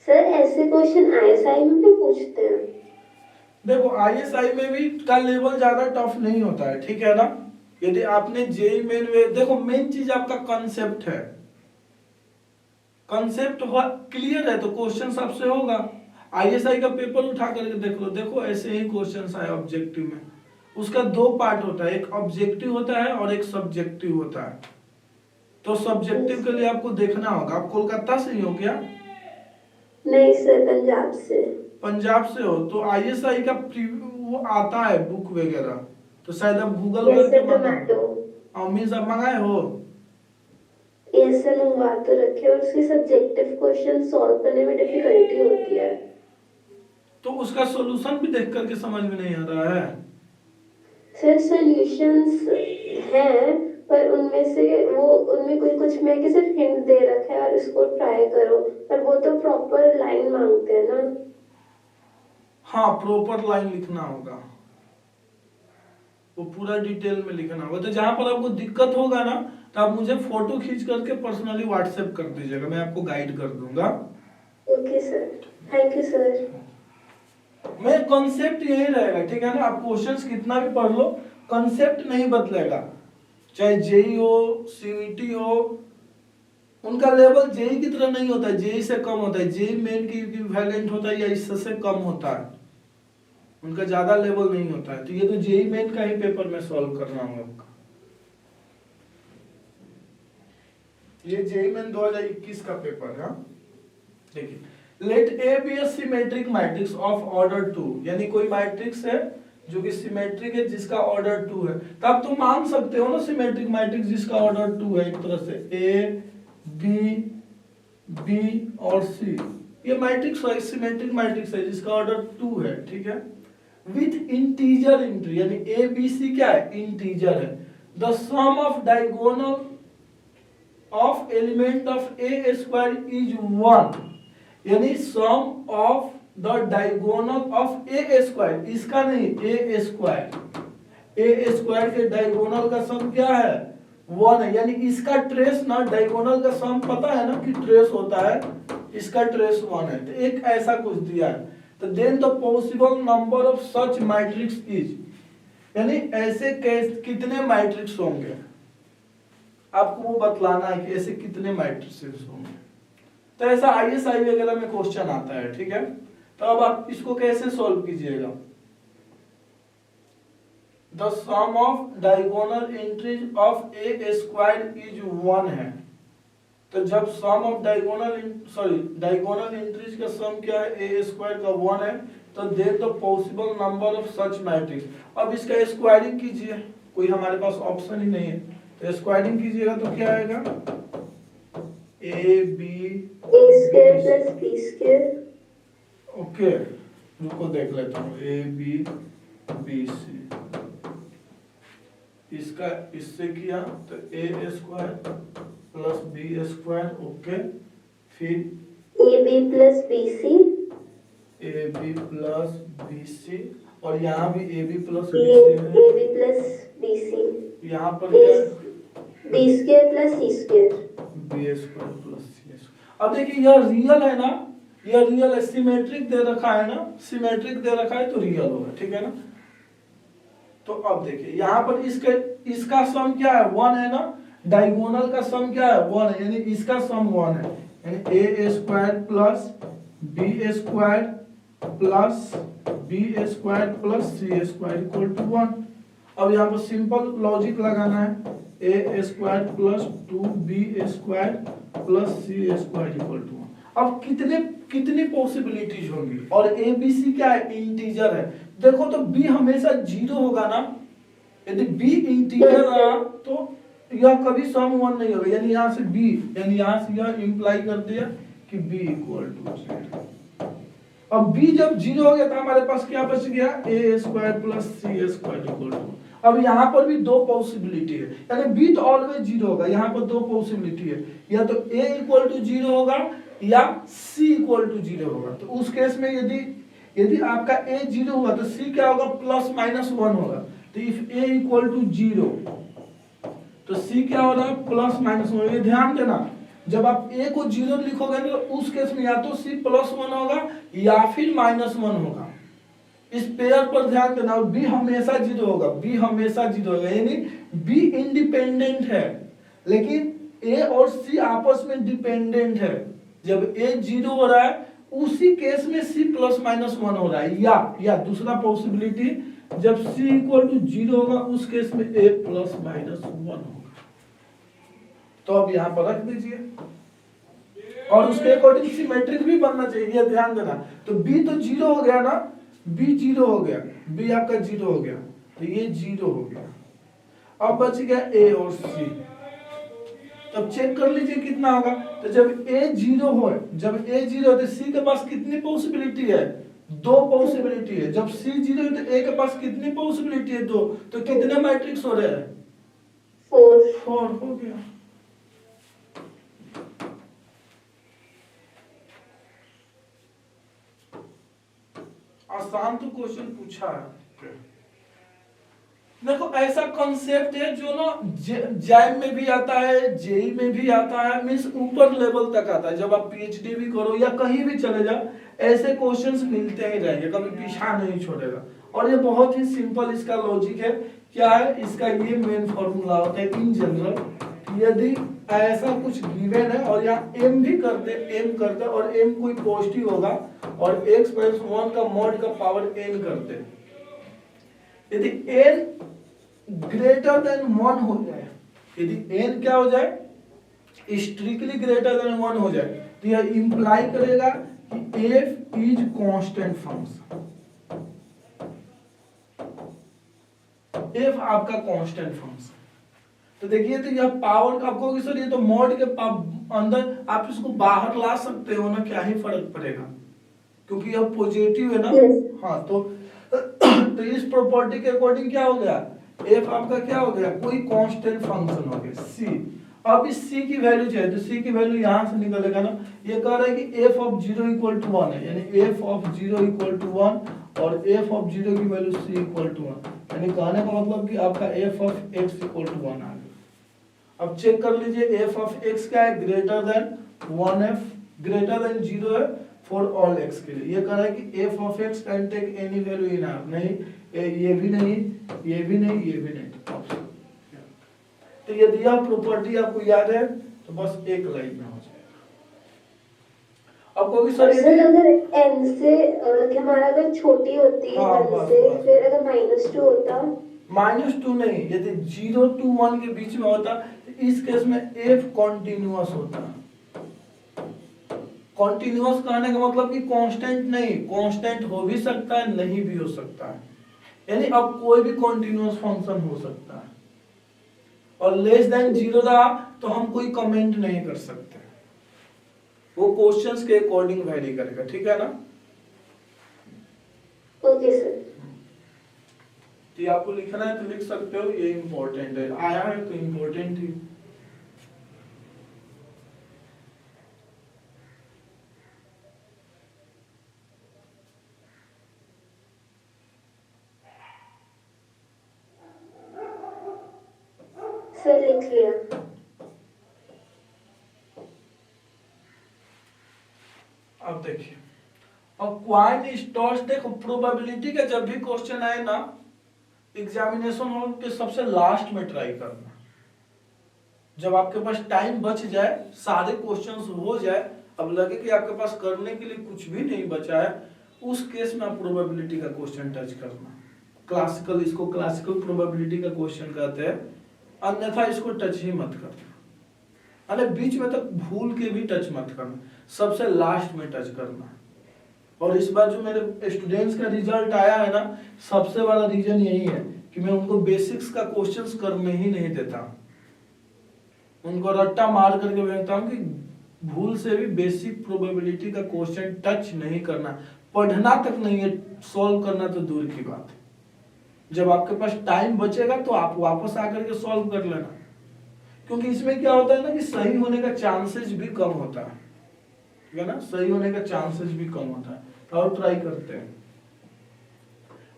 सर ऐसे क्वेश्चन आईएसआई में भी पूछते हैं? देखो आईएसआई में भी का लेवल ज्यादा टफ नहीं होता है, ठीक है ना। यदि आपने जेई मेन में देखो, मेन चीज आपका कॉन्सेप्ट है, कॉन्सेप्ट क्लियर है तो क्वेश्चन सबसे होगा। आईएसआई का पेपर उठा करके देख लो, देखो ऐसे ही क्वेश्चंस आए ऑब्जेक्टिव में। उसका 2 पार्ट होता है, एक ऑब्जेक्टिव होता है और एक सब्जेक्टिव होता है। तो सब्जेक्टिव के लिए आपको देखना होगा। आप कोलकाता से ही हो क्या? नहीं सर, पंजाब से। पंजाब से हो तो आईएसआई का वो आता है बुक वगैरह, तो शायद आप गूगल करके मंगाओ। मींस आप मंगाए हो? ऐसे मंगवा तो रखे, और उसके सब्जेक्टिव क्वेश्चन सॉल्व करने में डिफिकल्टी होती है। तो उसका सॉल्यूशन भी देख करके समझ में नहीं आ रहा है। सर सॉल्यूशंस हैं, पर उनमें कोई कुछ मैं कि सिर्फ हिंट दे रखा है और इसको ट्राई करो, पर वो तो प्रॉपर लाइन मांगते हैं ना। हाँ, प्रॉपर लाइन लिखना होगा, वो पूरा डिटेल में लिखना होगा। तो जहां पर आपको दिक्कत होगा ना, तो आप मुझे फोटो खींच करके पर्सनली व्हाट्सएप कर दीजिएगा, मैं आपको गाइड कर दूंगा। Okay sir, thank you sir. मैं कॉन्सेप्ट यही रहेगा, ठीक है ना। आप क्वेश्चंस कितना भी पढ़ लो, कॉन्सेप्ट नहीं बदलेगा। चाहे जेई हो, सीईटी हो, उनका लेवल जेई की तरह नहीं होता है, जेई से कम होता है। जेई मेन की इक्विवेलेंट होता है या इससे कम होता है, उनका ज्यादा लेवल नहीं होता है। तो ये तो जेई मेन का ही पेपर में सॉल्व करना होगा आपका। ये जेई मेन 2021 का पेपर है। देखिए, let A be a symmetric matrix of order 2, यानी कोई मैट्रिक्स है जो कि सिमेट्रिक है जिसका ऑर्डर 2 है। तो आप तो मान सकते हो ना सिमेट्रिक मैट्रिक्स जिसका ऑर्डर 2 है, एक तरह से ए बी बी और सी, ये मैट्रिक्स है, सिमेट्रिक मैट्रिक्स है जिसका ऑर्डर 2 है, ठीक है। विथ इंटीजर एंट्री, यानी ए बी सी क्या है, इंटीजर है। The sum of diagonal of element of A square is 1, यानी sum of the diagonal of A square, इसका नहीं, ए स्क्वायर के डायगोनल का सम क्या है, 1 है। यानी इसका ट्रेस ना, डायगोनल का सम पता है ना कि ट्रेस होता है, इसका ट्रेस 1 है। तो एक ऐसा कुछ दिया है। तो then the possible number of such matrix is, यानी ऐसे कितने मैट्रिक्स होंगे, आपको वो बतलाना है कि ऐसे कितने मैट्रिसेस होंगे। तो ऐसा आईएसआई वगैरह में क्वेश्चन आता है, ठीक है। तो अब आप इसको कैसे सॉल्व कीजिएगा। The sum of diagonal entries of A square is 1 है। तो जब सम ऑफ डायगोनल एंट्रीज का सम क्या है, ए स्क्वायर का 1 है, तो then the possible number of such matrix. अब इसका स्क्वायरिंग कीजिए, कोई हमारे पास ऑप्शन ही नहीं है, तो स्क्वायरिंग कीजिएगा तो क्या आएगा, a square plus b square. Okay, रुको देख लेता हूँ, ए बी बी सी, इसका इससे किया तो a square plus b square, okay. फिर a b plus b c, a b plus b c, और यहाँ भी a b plus b c है, a b plus b c. यहाँ पर क्या, b square plus c square, b square plus c square. अब देखिए यह रियल है ना, यह रियल है, सिमेट्रिक दे रखा है ना, सिमेट्रिक दे रखा है तो रियल होगा, ठीक है ना। तो अब देखिए यहाँ पर इसका सम क्या है, 1 है ना, डायगोनल का सम क्या है, 1 है, यानी इसका सम 1 है, यानी a square plus b square plus b square plus c square equal to 1। अब यहाँ पर सिंपल लॉजिक लगाना है, a square plus 2b square plus c square equal to 1। अब कितनी पॉसिबिलिटीज होंगी, और ए बी सी क्या है, इंटीजर है। देखो तो b हमेशा 0 होगा ना, यदि b इंटीजर रहा तो यह कभी सम 1 नहीं होगा, यानी यहाँ से b, यानी यहाँ से यह इंप्लाई कर दिया कि b इक्वल टू 0। अब b जब 0 हो गया तो हमारे पास क्या बच गया, a square plus c square equal to. अब यहाँ पर भी 2 पॉसिबिलिटी है, यानी b तो ऑलवेज 0 होगा। यहाँ पर 2 पॉसिबिलिटी है, या तो a इक्वल टू 0 होगा या c इक्वल टू 0 होगा। तो उस केस में यदि आपका a 0 हुआ तो c क्या होगा, प्लस माइनस 1 होगा। तो इफ a इक्वल टू 0 तो c क्या हो रहा है, प्लस माइनस 1। ये ध्यान देना, जब आप a को 0 लिखोगे तो उस केस में या तो c प्लस 1 होगा या फिर माइनस 1 होगा। इस पेयर पर ध्यान देना, b हमेशा 0 होगा, b हमेशा 0 होगा, यानी b इंडिपेंडेंट है, लेकिन a और c आपस में डिपेंडेंट है। जब a 0 हो रहा है उसी केस में c प्लस माइनस 1 हो रहा है, या दूसरा पॉसिबिलिटी, जब c इक्वल टू 0 होगा उस केस में a प्लस माइनस 1 होगा। तो अब यहाँ पर रख दीजिए, और उसके अकॉर्डिंग सिमेट्रिक भी बनना चाहिए, ये ध्यान देना। तो b तो 0 हो गया ना, b 0 हो गया, b आपका 0 हो गया, तो ये 0 हो गया। अब बच गया a और c। तब चेक कर लीजिए कितना होगा। तो जब a 0 हो, जब a 0 तो c के पास कितनी पॉसिबिलिटी है, दो पॉसिबिलिटी है। जब सी 0 है तो ए के पास कितनी पॉसिबिलिटी है? दो। तो कितने मैट्रिक्स हो रहे हैं? 4 हो गया। आसान तो क्वेश्चन पूछा है। देखो ऐसा कॉन्सेप्ट है जो ना जैम में भी आता है, जेई में भी आता है, मींस ऊपर लेवल तक आता है। जब आप पीएचडी भी करो या कहीं भी चले जाओ, ऐसे क्वेश्चंस मिलते ही रहेंगे, कभी पीछा नहीं छोड़ेगा। और ये बहुत ही सिंपल इसका लॉजिक है। क्या है इसका? ये मेन फॉर्मूला होता है इन जनरल। यदि ऐसा कुछ गिवन है और यहाँ m भी करते और m कोई पॉजिटिव होगा और x + 1 का मॉड का पावर n करते, यदि n ग्रेटर देन 1 हो जाए, यदि n क्या हो जाए? स्ट्रिक्टली ग्रेटर देन 1 हो जाए, तो यह इंप्लाई करेगा कि f is constant function. f आपका कांस्टेंट फंक्शन। तो देखिए, तो यह पावर आपको कि सर ये तो मॉड के अंदर आप इसको बाहर ला सकते हो ना, क्या ही फर्क पड़ेगा, क्योंकि यह पॉजिटिव है ना। हाँ, तो इस प्रॉपर्टी के अकॉर्डिंग क्या हो गया? f आपका क्या हो गया? कोई कांस्टेंट फंक्शन हो गया c। अब इस c की वैल्यू चाहिए, तो c की वैल्यू यहां से निकलेगा ना। ये कह रहा है कि f ऑफ 0 = 1 है, यानी f ऑफ 0 = 1 और f ऑफ 0 की वैल्यू c = 1, यानी कहने का मतलब कि आपका f ऑफ x = 1 आ गया। अब चेक कर लीजिए, f ऑफ x क्या है? Greater than 1f, greater than 0 है फॉर ऑल x के लिए। ये कह रहा है कि f of x can take any value in r। नहीं, ये भी नहीं, ये भी नहीं, ये भी नहीं। तो यदि यह प्रॉपर्टी आपको याद है तो बस एक लाइन में हो जाएगा। अब कोई सर अगर n से हमारा अगर छोटी होती है 1 से, फिर अगर -2 होता, -2 नहीं, यदि 0 to 1 के बीच में होता तो इस केस में f कॉन्टिन्यूअस होता। कॉन्टिन्यूअस कहने का मतलब कि कांस्टेंट नहीं, कांस्टेंट हो भी सकता है, नहीं भी हो सकता है, यानी अब कोई भी कॉन्टिन्यूअस फंक्शन हो सकता है। और लेस देन 0 रहा तो हम कोई कमेंट नहीं कर सकते, वो क्वेश्चंस के अकॉर्डिंग वेरी करेगा। ठीक है ना? Okay sir. तो आपको लिखना है तो लिख सकते हो, ये इंपॉर्टेंट है, आया है तो इंपॉर्टेंट ही। सर लिख लिया। अब देखिए, अब क्वाइन स्टॉस, देखो प्रोबेबिलिटी का जब भी क्वेश्चन आए ना एग्जामिनेशन हॉल के सबसे लास्ट में ट्राई करना। जब आपके पास टाइम बच जाए, सारे क्वेश्चंस हो जाए, अब लगे कि आपके पास करने के लिए कुछ भी नहीं बचा है, उस केस में आप प्रोबेबिलिटी का क्वेश्चन टच करना। क्लासिकल, इसको क्लासिकल प्रोबेबिलिटी का क्वेश्चन कहते हैं, अन्यथा इसको टच ही मत करना। अरे बीच में तक भूल के भी टच मत करना, सबसे लास्ट में टच करना। और इस बार जो मेरे स्टूडेंट्स का रिजल्ट आया है ना, सबसे बड़ा रीजन यही है कि मैं उनको बेसिक्स का क्वेश्चंस करने ही नहीं देता, उनको रट्टा मार करके भेजता हूं कि भूल से भी बेसिक प्रोबेबिलिटी का क्वेश्चन टच नहीं करना, पढ़ना तक नहीं है, सॉल्व करना तो दूर की बात है। जब आपके पास टाइम बचेगा तो आप वापस आकर के सॉल्व कर लेना, क्योंकि इसमें क्या होता है ना कि सही होने का चांसेस भी कम होता है, ठीक है ना? सही होने का चांसेस भी कम होता है। तो और ट्राई करते हैं।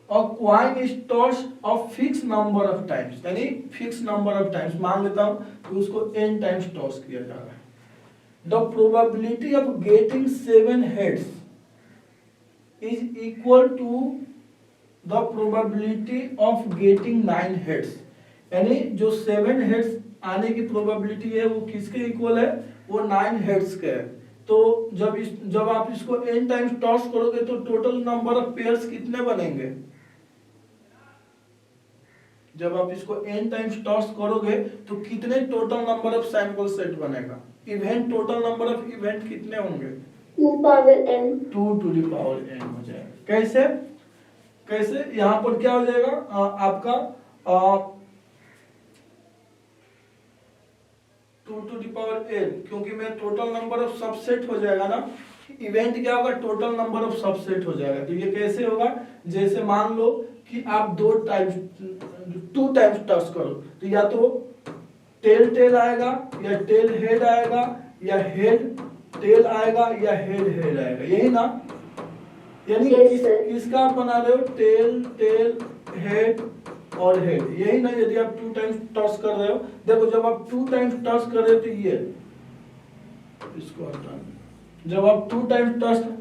और coin is tossed of fix number of times, यानी फिक्स नंबर ऑफ टाइम्स, मान लेता हूं कि उसको n टाइम्स टॉस किया जा रहा है। The probability of getting 7 heads is equal to the probability of getting 9 heads, यानी जो 7 हेड्स आने की प्रोबेबिलिटी है वो किसके इक्वल है? वो 9 हेड्स के है। तो जब आप इसको n टाइम्स टॉस करोगे तो टोटल नंबर ऑफ पेयर्स कितने बनेंगे? जब आप इसको n टाइम्स टॉस करोगे तो कितने total number of sample set बनेगा? Event, total number of event कितने होंगे? 2 power n, 2 to the power n हो जाएगा। कैसे? कैसे? यहां पर क्या हो जाएगा आपका 2 टू द पावर n, क्योंकि मैं टोटल नंबर ऑफ सबसेट हो जाएगा ना, इवेंट क्या होगा, टोटल नंबर ऑफ सबसेट हो जाएगा। तो ये कैसे होगा, जैसे मान लो कि आप 2 टाइम्स टच करो, तो या तो टेल टेल आएगा, या टेल हेड आएगा, या हेड टेल आएगा, या हेड हेड आएगा, यही ना। यानी किसका आप बना रहे हो, टेल टेल हेड और हेड, यही ना। यदि आप 2 टाइम्स टॉस कर रहे हो, देखो जब आप 2 टाइम्स टॉस कर रहे हो तो ये इसको हटा, जब आप 2 टाइम्स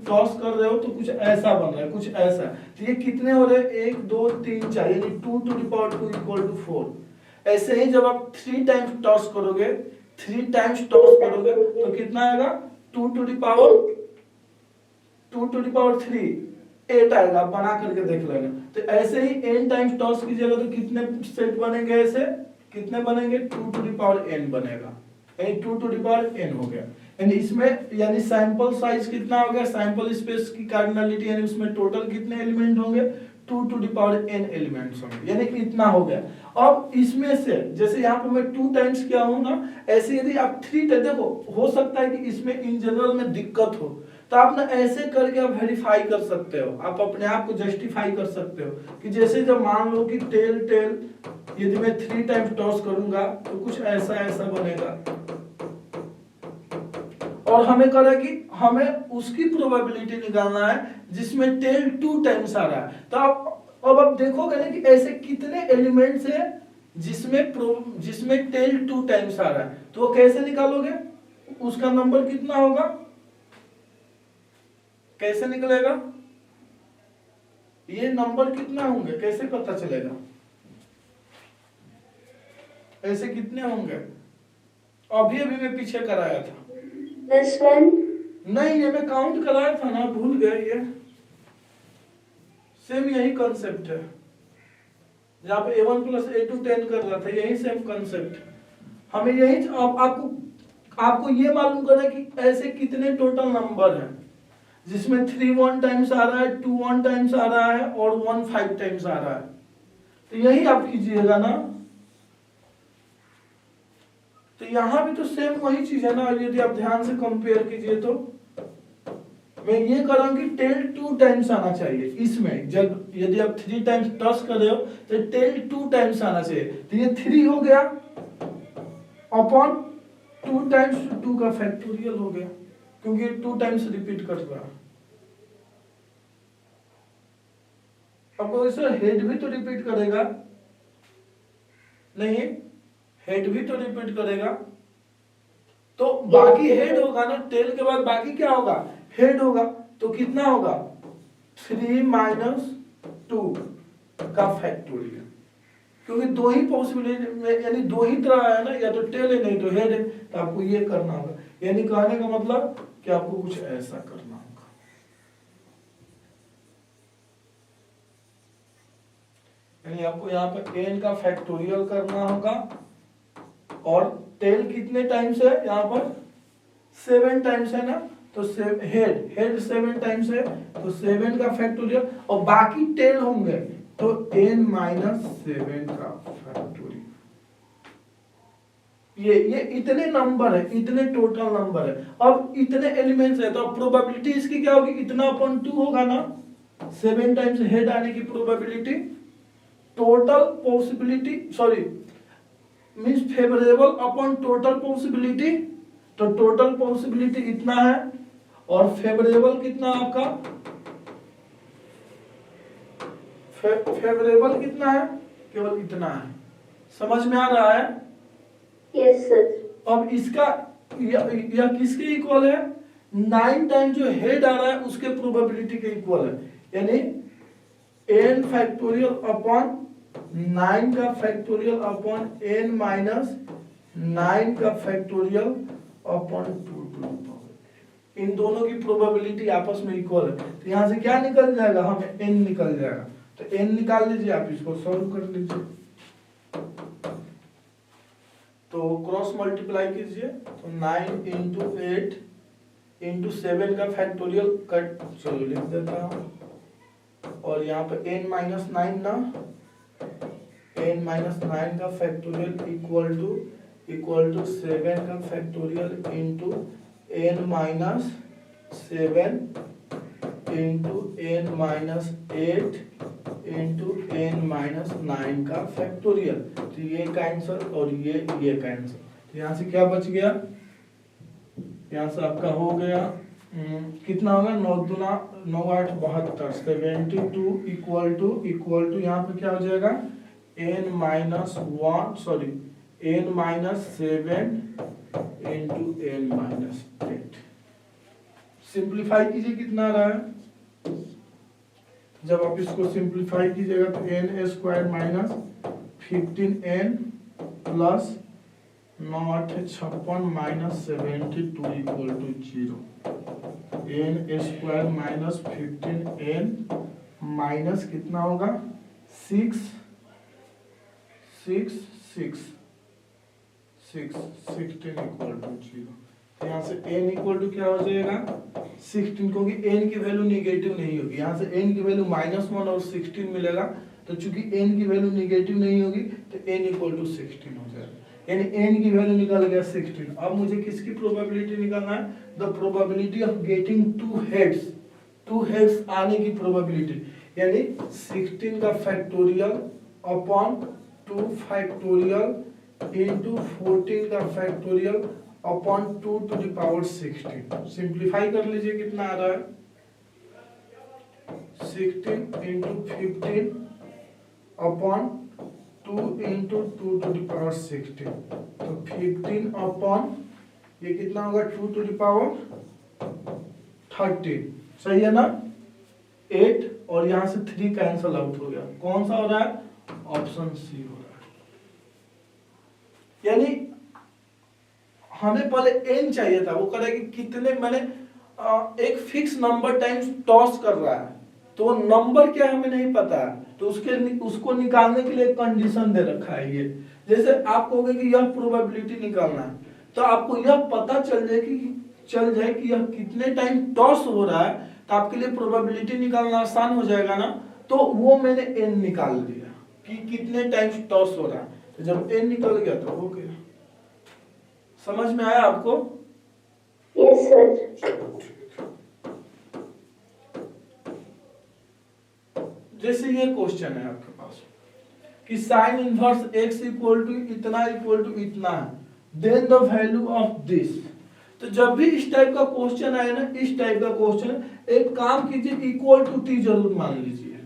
टॉस कर रहे हो तो कुछ ऐसा बन रहा है, कुछ ऐसा। तो ये कितने हो रहे हैं, 1 2 3 4, यानी 2 to the power 2 equal to 4। ऐसे ही जब आप 3 टाइम्स टॉस करोगे, 3 टाइम्स टॉस करोगे तो कितना आएगा, 2 to the power 3 8 आएगा। आप बना करके देख लेना। तो ऐसे ही n टाइम्स टॉस कीजिएगा तो कितने सेट बनेंगे, ऐसे कितने बनेंगे, 2 to the power n बनेगा, यानी 2 to the power n हो गया। यानी इसमें यानी सैंपल साइज कितना हो गया, सैंपल स्पेस की कार्डिनलिटी, यानी उसमें टोटल कितने एलिमेंट होंगे, 2 to the power n elements होंगे, यानी इतना हो गया। अब इसमें से जैसे यहाँ पे मैं 2 टाइम्स किया हूँ ना, ऐसे यदि आप 3 टाइम्स, देखो हो सकता है कि इसमें इन जनरल में दिक्कत हो, तो आप ना ऐसे करके आप वेरीफाई कर सकते हो, आप अपने आप को जस्टिफाई कर सकते हो कि जैसे जब मान लो कि टेल टेल यदि मैं 3 टाइम्स टॉस करूंगा तो कुछ ऐसा ऐसा बनेगा, और हमें कहा कि हमें उसकी प्रोबेबिलिटी निकालना है जिसमें टेल 2 टाइम्स आ रहा है। तो अब आप देखोगे ना कि ऐसे कितने एलिमेंट्स हैं जिसमें टेल 2 टाइम्स आ रहा है, तो वो कैसे निकालोगे, उसका नंबर कितना होगा, कैसे निकलेगा, ये नंबर कितना होंगे कैसे पता चलेगा, ऐसे कितने होंगे, अभी अभी मैं पीछे कराया था, this one नहीं ये मैं काउंट कराया था ना, भूल गए। ये सेम यही कॉन्सेप्ट है, जहाँ पे a1 + a2 10 कर रहा था, यही सेम कॉन्सेप्ट। हमें यही आपको ये मालूम करना है कि ऐसे कितने टोटल नंबर हैं जिसमें 3 1 टाइम्स आ रहा है, 2 1 टाइम्स आ रहा है और 1 5 टाइम्स आ रहा है। तो यही आप कीजिएगा ना, तो यहां भी तो सेम वही चीज है ना। यदि आप ध्यान से कंपेयर कीजिए तो मैं ये कर रहा हूं कि टेल 2 टाइम्स आना चाहिए इसमें, जब यदि आप 3 टाइम्स टॉस कर रहे हो तो टेल 2 टाइम्स आना चाहिए। तो ये 3 हो गया अपॉन 2 टाइम्स 2 का फैक्टोरियल हो गया, क्योंकि 2 टाइम्स रिपीट कर रहा है। अब सर हेड भी तो रिपीट करेगा, नहीं हेड भी तो रिपीट करेगा, तो बाकी हेड होगा ना, टेल के बाद बाकी क्या होगा, हेड होगा। तो कितना होगा, 3 - 2 का फैक्टोरियल, क्योंकि 2 ही पॉसिबिलिटी यानी 2 ही तरह है ना, या तो टेल है नहीं तो हेड है। तो आपको ये करना होगा, यानी कहने का मतलब कि आपको कुछ ऐसा करना होगा। यानी आपको यहाँ पर n का फैक्टोरियल करना होगा, और टेल कितने टाइम्स है, यहाँ पर 7 टाइम्स है ना, तो हेड 7 टाइम्स है, तो 7 का फैक्टोरियल, और बाकी टेल होंगे तो n - 7 का फैक्टोरियल। ये इतने नंबर है, इतने टोटल नंबर है। अब इतने एलिमेंट्स है, तो अब प्रोबेबिलिटी इसकी क्या होगी, इतना अपॉन 2 होगा ना, 7 टाइम्स हेड आने की probability, total possibility sorry means favourable upon total possibility. तो टोटल पॉसिबिलिटी इतना है, और फेवरेबल कितना आपका, फेवरेबल कितना है, केवल इतना है। समझ में आ रहा है? Yes sir. अब इसका यह किसके इक्वल है, 9 टाइम जो हेड आ रहा है उसके प्रोबेबिलिटी के इक्वल है, यानी n फैक्टोरियल अपॉन 9 का फैक्टोरियल अपॉन n - 9 का factorial upon 2 to the power. इन दोनों की प्रोबेबिलिटी आपस में इक्वल है, तो यहां से क्या निकल जाएगा, हमें n निकल जाएगा। तो n निकाल लीजिए, आप इसको सॉल्व कर लीजिए। तो क्रॉस मल्टीप्लाई कीजिए, तो 9 × 8 × 7 का फैक्टोरियल कट, चलो लिख देता हूं, और यहाँ पे n - 9 ना, n - 9 का फैक्टोरियल इक्वल टू 7 का factorial into n - 7 into n minus 8 into n minus 9 का फैक्टोरियल। तो ये कैंसिल और ये कैंसिल, तो यहाँ से क्या बच गया, यहाँ से आपका हो गया कितना होगा, 9 दूना 9 8 72, 72 इक्वल टू यहाँ पे क्या हो जाएगा n minus 1 sorry n minus 7 into n minus 8। Simplify कीजिए कितना आ रहा है, जब आप इसको सिंप्लीफाई कीजिएगा तो n square minus 15n plus 9 8 56 minus 72 equal to 0। n square minus 15n minus कितना होगा 6 16 इक्वल टू 0। तो यहाँ से n इक्वल टू क्या हो जाएगा 16, क्योंकि n की वैल्यू निगेटिव नहीं होगी, यहाँ से n की वैल्यू -1 और 16 मिलेगा, तो चूंकि n की वैल्यू निगेटिव नहीं होगी तो n इक्वल टू 16 हो जाएगा, यानी n की वैल्यू निकल गया 16। अब मुझे किसकी प्रोबेबिलिटी निकालना है, the probability of getting two heads आने की प्रोबेबिलिटी, यानी 16 का फैक्टोरियल अपॉन 2 फैक्टोरियल इंटू 14 का factorial upon 2 to the power 16। Simplify कर लीजिए कितना आ रहा है 16 into 15 upon 2 into 2 to the power 16, तो 15 अपॉन ये कितना होगा 2 टू द पावर 13, सही है ना 8, और यहां से 3 कैंसल आउट हो गया, कौन सा हो रहा है ऑप्शन सी हो रहा है। यानी हमें पहले n चाहिए था, वो कह रहा है कि कितने, मैंने एक फिक्स नंबर टाइम्स टॉस कर रहा है, तो नंबर क्या हमें नहीं पता है, तो उसको निकालने के लिए कंडीशन दे रखा है ये। जैसे आप कहोगे कि यह प्रोबेबिलिटी निकालना है, तो आपको यह पता चल जाए कि यह कितने टाइम टॉस हो रहा है, तो आपके लिए प्रोबेबिलिटी निकालना आसान हो जाएगा ना। तो वो मैंने n निकाल दिया कि कितने टाइम टॉस हो रहा है, तो जब n निकल गया तो हो गया। समझ में आया आपको? Yes sir. जैसे ये क्वेश्चन है आपके पास कि sine inverse x equal to इतना है, then the value of this. तो जब भी इस टाइप का क्वेश्चन आए ना, इस टाइप का क्वेश्चन, एक काम कीजिए इक्वल टू t जरूर मान लीजिए,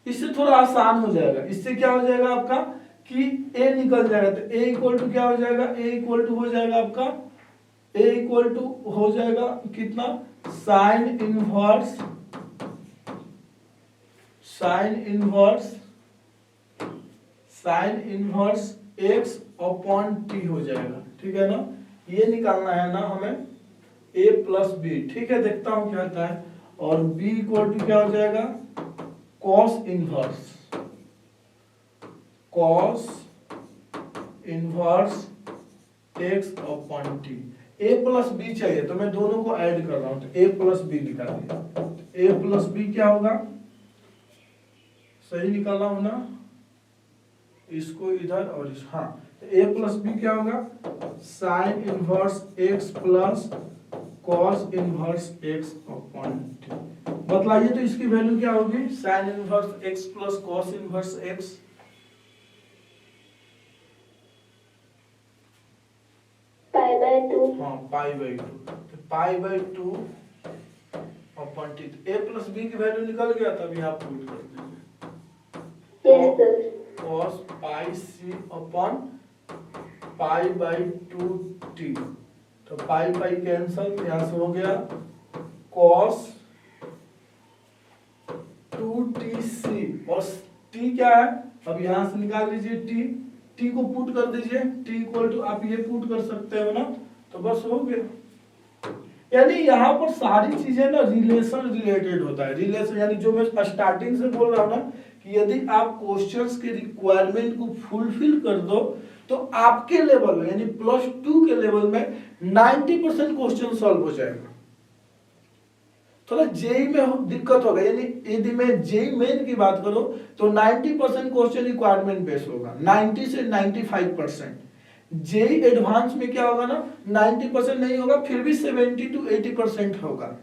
इससे थोड़ा आसान हो जाएगा। इससे क्या हो जाएगा आपका कि a निकल जाएगा, तो a इक्वल टू क्या हो जाएगा, a इक्वल टू हो जाएगा आपका, a इक्वल टू हो जाएगा कितना sign inverse x upon t हो जाएगा, ठीक है ना। ये निकालना है ना हमें a प्लस बी, ठीक है, देखता हूं क्या आता है। और b इक्वल टू क्या हो जाएगा cos inverse x upon t। a plus b चाहिए, तो मैं दोनों को ऐड कर रहा हूं, तो a प्लस बी निकाल दिया। a प्लस बी क्या होगा, सही निकाल रहा हूं ना, इसको इधर और इस, हाँ, तो a प्लस बी क्या होगा sine inverse x plus cos inverse x upon t। बतलाइए तो इसकी वैल्यू क्या होगी, sine inverse x plus cos inverse x, π/2। हाँ π/2, तो π/2 upon t। a plus b की वैल्यू निकल गया, तब यहाँ पुट कर दीजिए yes sir. cos pi c upon π/2 t, तो पाई कैंसल, यहाँ से हो गया cos 2tc, और t क्या है, अब यहाँ से निकाल लीजिए t को पुट कर दीजिए, t इक्वल टू आप ये पुट कर सकते हो ना, तो बस हो गया। यानी यहाँ पर सारी चीजें ना रिलेशन रिलेटेड होता है, रिलेशन, यानी जो मैं स्टार्टिंग से बोल रहा हूँ ना कि यदि आप क्वेश्चंस के रिक्वायरमेंट को फुलफिल कर दो तो आपके लेवल में, यानी +2 के लेवल में 90% क्वेश्चन सॉल्व हो जाएगा। थोड़ा जेई में दिक्कत होगा, यानी यदि मैं जेई मेन की बात करूं तो 90% क्वेश्चन रिक्वायरमेंट बेस होगा, 90 से 95%। जेई एडवांस में क्या होगा ना 90% नहीं होगा, फिर भी 70 to 80% होगा।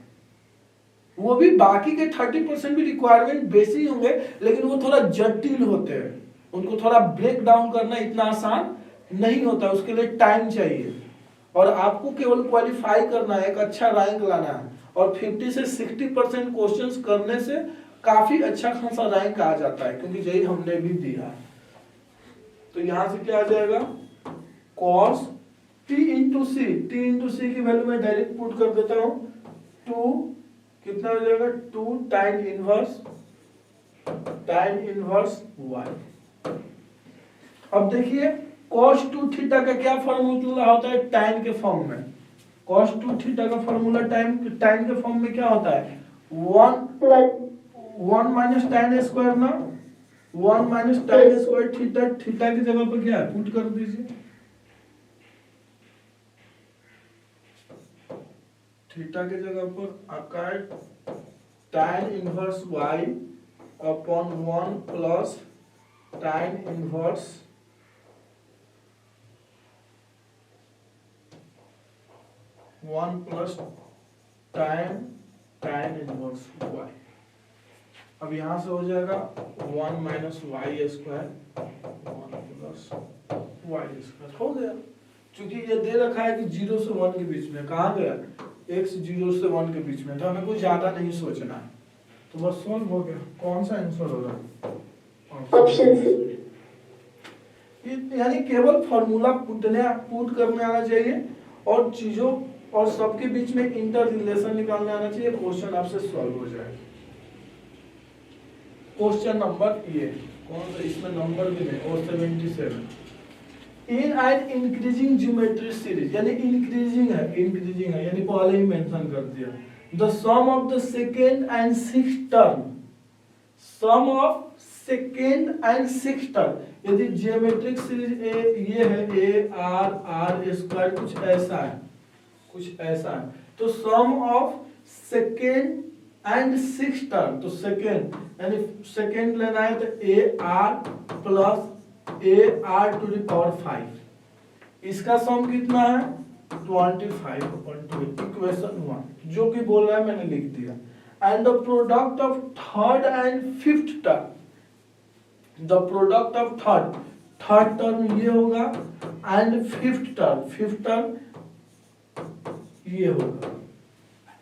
वो भी बाकी के 30% भी रिक्वायरमेंट बेसी होंगे, लेकिन वो थोड़ा जटिल होते हैं, उनको थोड़ा ब्रेक डाउन करना इतना आसान नहीं होता, उसके लिए टाइम चाहिए। और आपको केवल क्वालिफाई करना है, एक अच्छा रैंक लाना है, और 50 से 60% क्वेश्चंस करने से काफी अच्छा खासा रैंक आ जाता है, क्योंकि यही हमने भी दिया है। तो यहां से क्या आ जाएगा, cos t इंटू सी, टी इंटू सी की वैल्यू मैं डायरेक्ट पुट कर देता हूं, 2 कितना हो जाएगा, 2 tan इनवर्स y। अब देखिए cos 2 थीटा का क्या फॉर्मूला होता है tan के फॉर्म में, cos 2 थीटा का फॉर्मूला tan के फॉर्म में क्या होता है, 1 माइनस tan स्क्वायर ना, 1 minus tan square theta, theta की जगह पर क्या है पुट कर दीजिए, थीटा की जगह पर आपका tan inverse y upon 1 plus tan inverse tan inverse y। अब यहां से हो जाएगा 1 minus y square 1 plus y square, हो गया। क्योंकि ये दे रखा है कि 0 से 1 के बीच में, कहाँ गया, x 0 से 1 के बीच में, तो हमें कुछ ज्यादा नहीं सोचना है, तो बस सॉल्व हो गया। कौन सा आंसर होगा, ऑप्शन सी। यानी केवल फॉर्मूला पुट करने आना चाहिए, और चीजों और सबके बीच में इंटर रिलेशन निकालने आना चाहिए, क्वेश्चन आपसे सॉल्व हो जाएगा। क्वेश्चन नंबर ये कौन सा, इसमें नंबर भी नहीं, और 77 in an increasing geometry series, यानी इंक्रीजिंग है यानी पहले ही मेंशन कर दिया, the sum of the second and sixth term, sum of second and sixth term, यदि ज्योमेट्रिक सीरीज ये है ए आर स्क्वायर, कुछ ऐसा है, तो sum of second and six term, तो सेकेंड यानी सेकेंड लेना है, तो a r plus a r to the power 5, इसका सम कितना है 25/2, इक्वेशन 1 जो कि बोल रहा है मैंने लिख दिया। And the product of third and fifth term, the product of third term ये होगा, एंड फिफ्थ टर्म ये होगा,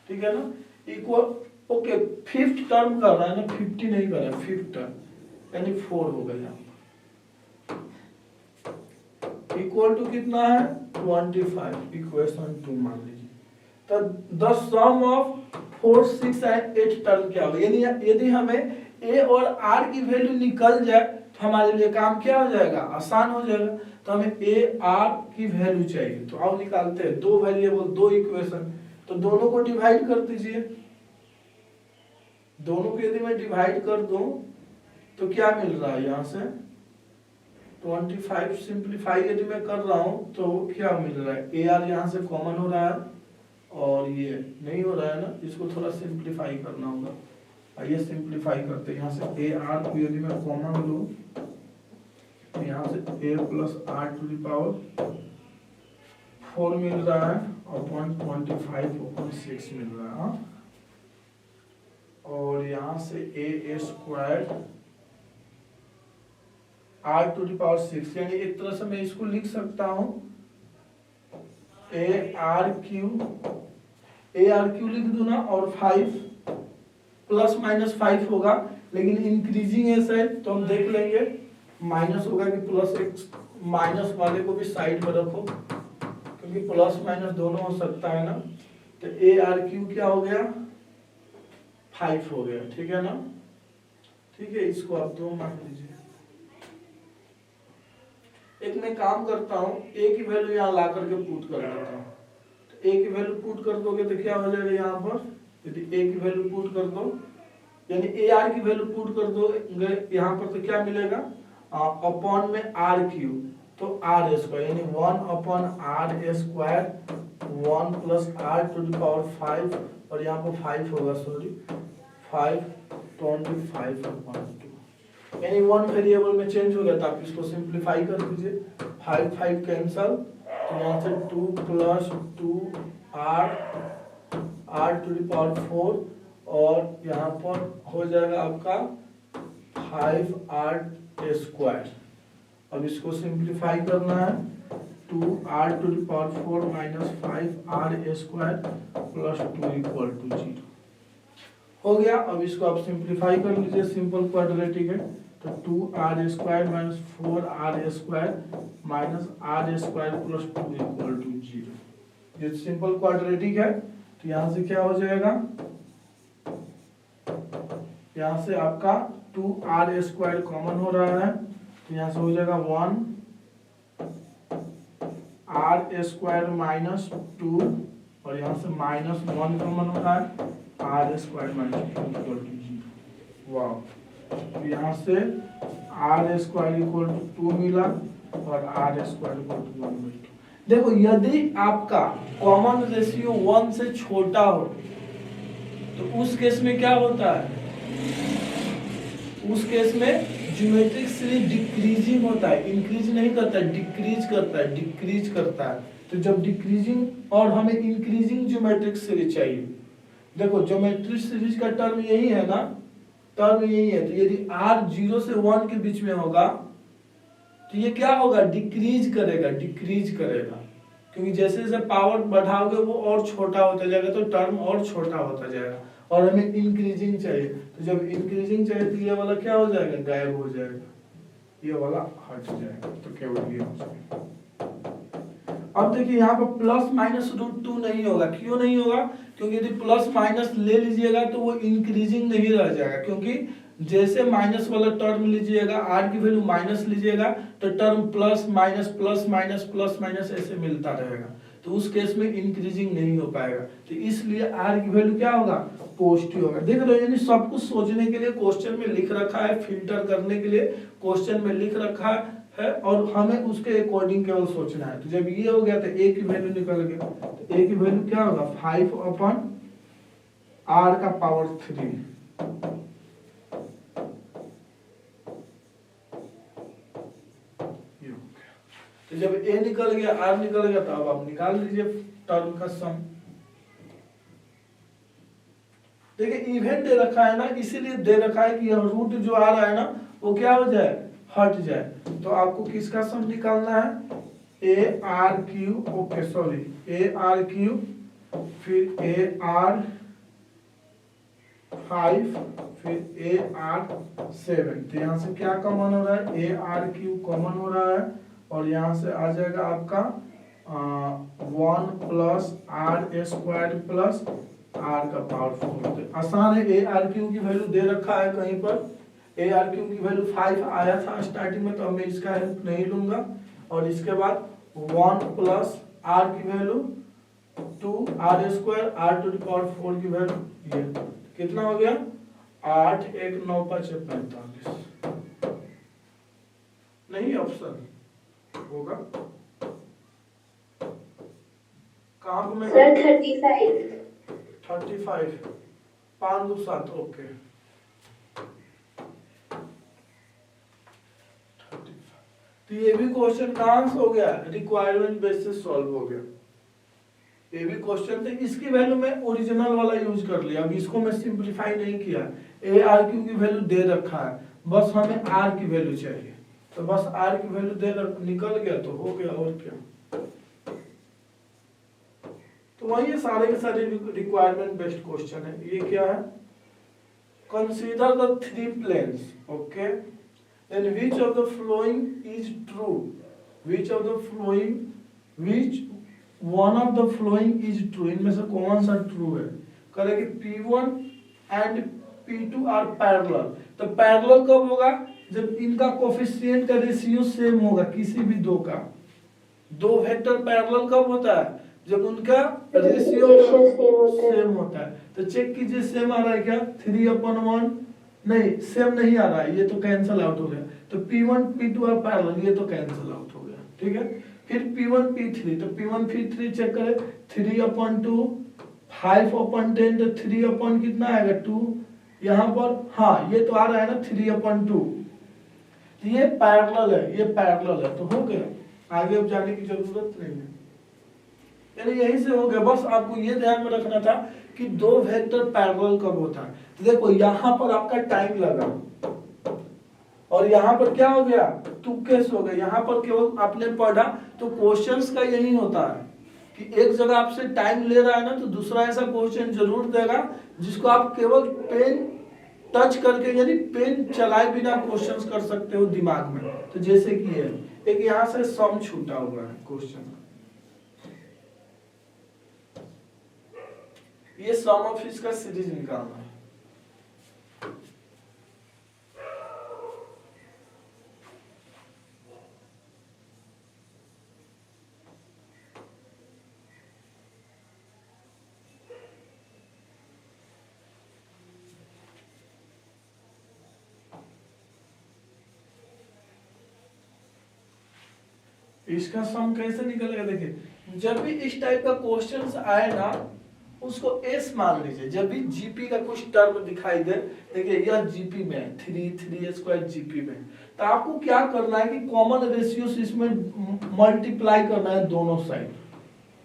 ठीक है ना, इक्वल, ओके फिफ्थ टर्म कर रहा है ना, 50 नहीं कर रहा है, फिफ्थ टर्म यानी 4 होगा यहाँ पर, इक्वल टू कितना है 25, इक्वेशन 2 मान लीजिए। तो the sum of 4, 6 and 8 term क्या होगा, यानी यदि हमें ए और आर की वैल्यू निकल जाए तो हमारे लिए काम क्या हो जाएगा, आसान हो जाएगा। तो हमें ए आर की वैल्यू चाहिए, तो आओ निकालते हैं, 2 वेरिएबल 2 इक्वेशन, तो दोनों को डिवाइड कर दीजिए, दोनों को यदि मैं डिवाइड कर दूं तो क्या मिल रहा है, यहां से 25 सिंप्लीफाई यदि मैं कर रहा हूं तो क्या मिल रहा है, ए आर यहाँ से कॉमन हो रहा है, और ये नहीं हो रहा है ना, इसको थोड़ा सिंप्लीफाई करना होगा। आइए सिंप्लीफाई करते हैं, यहाँ से ए आर को यदि मैं कॉमन लूं तो यहाँ से a plus r to the power 4 मिल रहा है, अपॉन 25/6 मिल रहा है, और यहाँ से a square r to the power 6, यानी एक तरह से मैं इसको लिख सकता हूं ए आर क्यू लिख दूं ना, और 5 प्लस माइनस 5 होगा, लेकिन इंक्रीजिंग है साइड, तो हम देख लेंगे माइनस होगा कि प्लस, एक माइनस वाले को भी साइड में रखो, क्योंकि प्लस माइनस दोनों हो सकता है ना। तो ए आर क्यू क्या हो गया 5 हो गया, ठीक है ना, ठीक है, इसको आप 2 मान लीजिए। एक मैं काम करता हूं, ए की वैल्यू यहाँ ला करके पुट कर देता हूं, तो ए की वैल्यू पुट कर दोगे तो क्या हो जाएगा, यहाँ पर यदि ए की वैल्यू पुट कर दो, यानी ए आर की वैल्यू पुट कर दोगे यहाँ पर, तो क्या मिलेगा, अपॉन में आर क्यू, तो आर स्क्वायर, यानी 1/r square 1 plus r to the power 5, और यहाँ पर 5 होगा, सॉरी 5 25/2, यानी वन वेरिएबल में चेंज हो गया, तो आप इसको सिंप्लीफाई कर दीजिए, 5 5 कैंसल, तो यहाँ से 2 + 2 r⁴ और यहाँ पर हो जाएगा आपका 5r²। अब इसको सिंप्लीफाई करना है, 2r⁴ - 5r² + 2 = 0 हो गया। अब इसको आप सिंप्लीफाई कर लीजिए, सिंपल क्वाड्रेटिक है, तो 2r² - 4r² - r² + 2 = 0। ये सिंपल क्वाड्रेटिक है, तो यहाँ से क्या हो जाएगा, यहाँ से आपका 2r² कॉमन हो रहा है, तो यहाँ से हो जाएगा 1 r² - 2 और यहाँ से -1 कॉमन हो रहा है, r² - 2 = 0। वाह, तो यहाँ से r² = 2 मिला और r² = 1/2। देखो यदि आपका कॉमन रेशियो 1 से छोटा हो तो उस केस में क्या होता है, उस केस में ज्योमेट्रिक सीरीज डिक्रीजिंग होता है, इंक्रीज नहीं करता है, डिक्रीज करता है, डिक्रीज करता है। तो जब डिक्रीजिंग और हमें इंक्रीजिंग ज्योमेट्रिक सीरीज चाहिए, देखो ज्योमेट्रिक सीरीज का टर्म यही है ना, टर्म यही है, तो यदि r 0 से 1 के बीच में होगा तो ये क्या होगा, डिक्रीज करेगा, डिक्रीज करेगा, क्योंकि जैसे जैसे पावर बढ़ाओगे वो और छोटा होता जाएगा, तो टर्म और छोटा होता जाएगा, और हमें इंक्रीजिंग चाहिए, तो जब इंक्रीजिंग चाहिए तो ये वाला क्या हो जाएगा, गायब हो जाएगा, ये वाला हट जाएगा, तो केवल ये हो जाएगा। अब देखिए यहाँ पर ±√2 नहीं होगा, क्यों नहीं होगा, क्योंकि यदि प्लस माइनस ले लीजिएगा तो वो इंक्रीजिंग नहीं रह जाएगा, क्योंकि जैसे माइनस वाला टर्म लीजिएगा, r की वैल्यू माइनस लीजिएगा तो term plus minus plus minus plus minus ऐसे मिलता रहेगा, तो उस केस में इंक्रीजिंग नहीं हो पाएगा, तो इसलिए r की वैल्यू क्या होगा, पॉजिटिव होगा। देख लो, यानी सब कुछ सोचने के लिए क्वेश्चन में लिख रखा है, फिल्टर करने के लिए क्वेश्चन में लिख रखा है, और हमें उसके अकॉर्डिंग केवल सोचना है। तो जब ये हो गया तो a की वैल्यू निकल गया, तो a की वैल्यू क्या होगा, 5/r⁴। तो जब a निकल गया, r निकल गया, तो अब आप निकाल लीजिए टर्म का सम। देखिए इवेंट दे रखा है ना, इसीलिए दे रखा है कि यह रूट जो आ रहा है ना वो क्या हो जाए, हट जाए। तो आपको किसका सम निकालना है, AR3, ओके सॉरी, AR3 फिर AR5 फिर AR7। तो यहाँ से क्या कॉमन हो रहा है, AR3 कॉमन हो रहा है, और यहाँ से आ जाएगा आपका 1 + r² + r⁴। आसान है, AR3 की वैल्यू दे रखा है कहीं पर, AR3 की वैल्यू 5 आया था स्टार्टिंग में, तो मैं इसका हेल्प नहीं लूंगा, और इसके बाद 1 + r की वैल्यू 2 r² r⁴ की वैल्यू ये कितना हो गया, 8 1 9 5 45 नहीं, ऑप्शन होगा कहाँ में सर 35 5 2 7 ओके। तो ये भी क्वेश्चन कहाँ से हो गया, रिक्वायरमेंट बेसिस सॉल्व हो गया। ये भी क्वेश्चन थे, इसकी वैल्यू में ओरिजिनल वाला यूज कर लिया, अब इसको मैं सिंपलीफाई नहीं किया। AR3 की वैल्यू दे रखा है, बस हमें r की वैल्यू चाहिए, तो बस r की वैल्यू दे निकल गया तो हो गया, और क्या। तो वही सारे के सारे रिक्वायरमेंट बेस्ड क्वेश्चन है। ये क्या है, consider the 3 planes, okay, then which of the following is true, which one of the following is true, इनमें से कौन सा ट्रू है, करें कि P1 and P2 are parallel। तो पैरेलल कब होगा, जब इनका कोफिशिएंट का रेशियो सेम होगा, किसी भी दो का, दो वेक्टर पैरेलल कब होता है, जब उनका रेशियो सेम होता है। तो चेक कीजिए सेम आ रहा है क्या, 3/1, नहीं सेम नहीं आ रहा है, ये तो कैंसिल आउट हो गया। तो P1 P2 आर पैरेलल, ये तो कैंसिल आउट हो गया, ठीक है। फिर P1 P3, तो P1 P3 चेक करें, 3/2 5/10, तो 3 कितना आएगा 2, यहाँ पर हाँ ये तो आ रहा है ना 3/2, तो ये पैरेलल है, ये पैरेलल है, तो हो गया, आगे अब जाने की जरूरत नहीं है। यानी यही से हो गया। बस आपको ये ध्यान में रखना था कि दो वेक्टर पैरेलल कब होता है। तो देखो यहाँ पर आपका टाइम लगा और यहाँ पर क्या हो गया, तुक्के से हो गया। यहाँ पर केवल आपने पढ़ा, तो क्वेश्चंस का यही होता है कि एक जगह आपसे टाइम ले रहा है ना, तो दूसरा ऐसा क्वेश्चन जरूर देगा जिसको आप केवल पेन टच करके यानी पेन चलाए बिना क्वेश्चंस कर सकते हो दिमाग में। तो जैसे कि ये एक यहाँ से सम छूटा हुआ है क्वेश्चन, ये सम ऑफ इसका सीरीज निकालना है। इसका सम कैसे निकलेगा, देखिए जब भी इस टाइप का क्वेश्चंस आए ना, उसको एस मान लीजिए। जब भी जीपी का कुछ टर्म दिखाई दे, देखिए यह जीपी में 3 स्क्वायर जीपी में, तो आपको क्या करना है कि कॉमन रेशियो से इसमें मल्टीप्लाई करना है दोनों साइड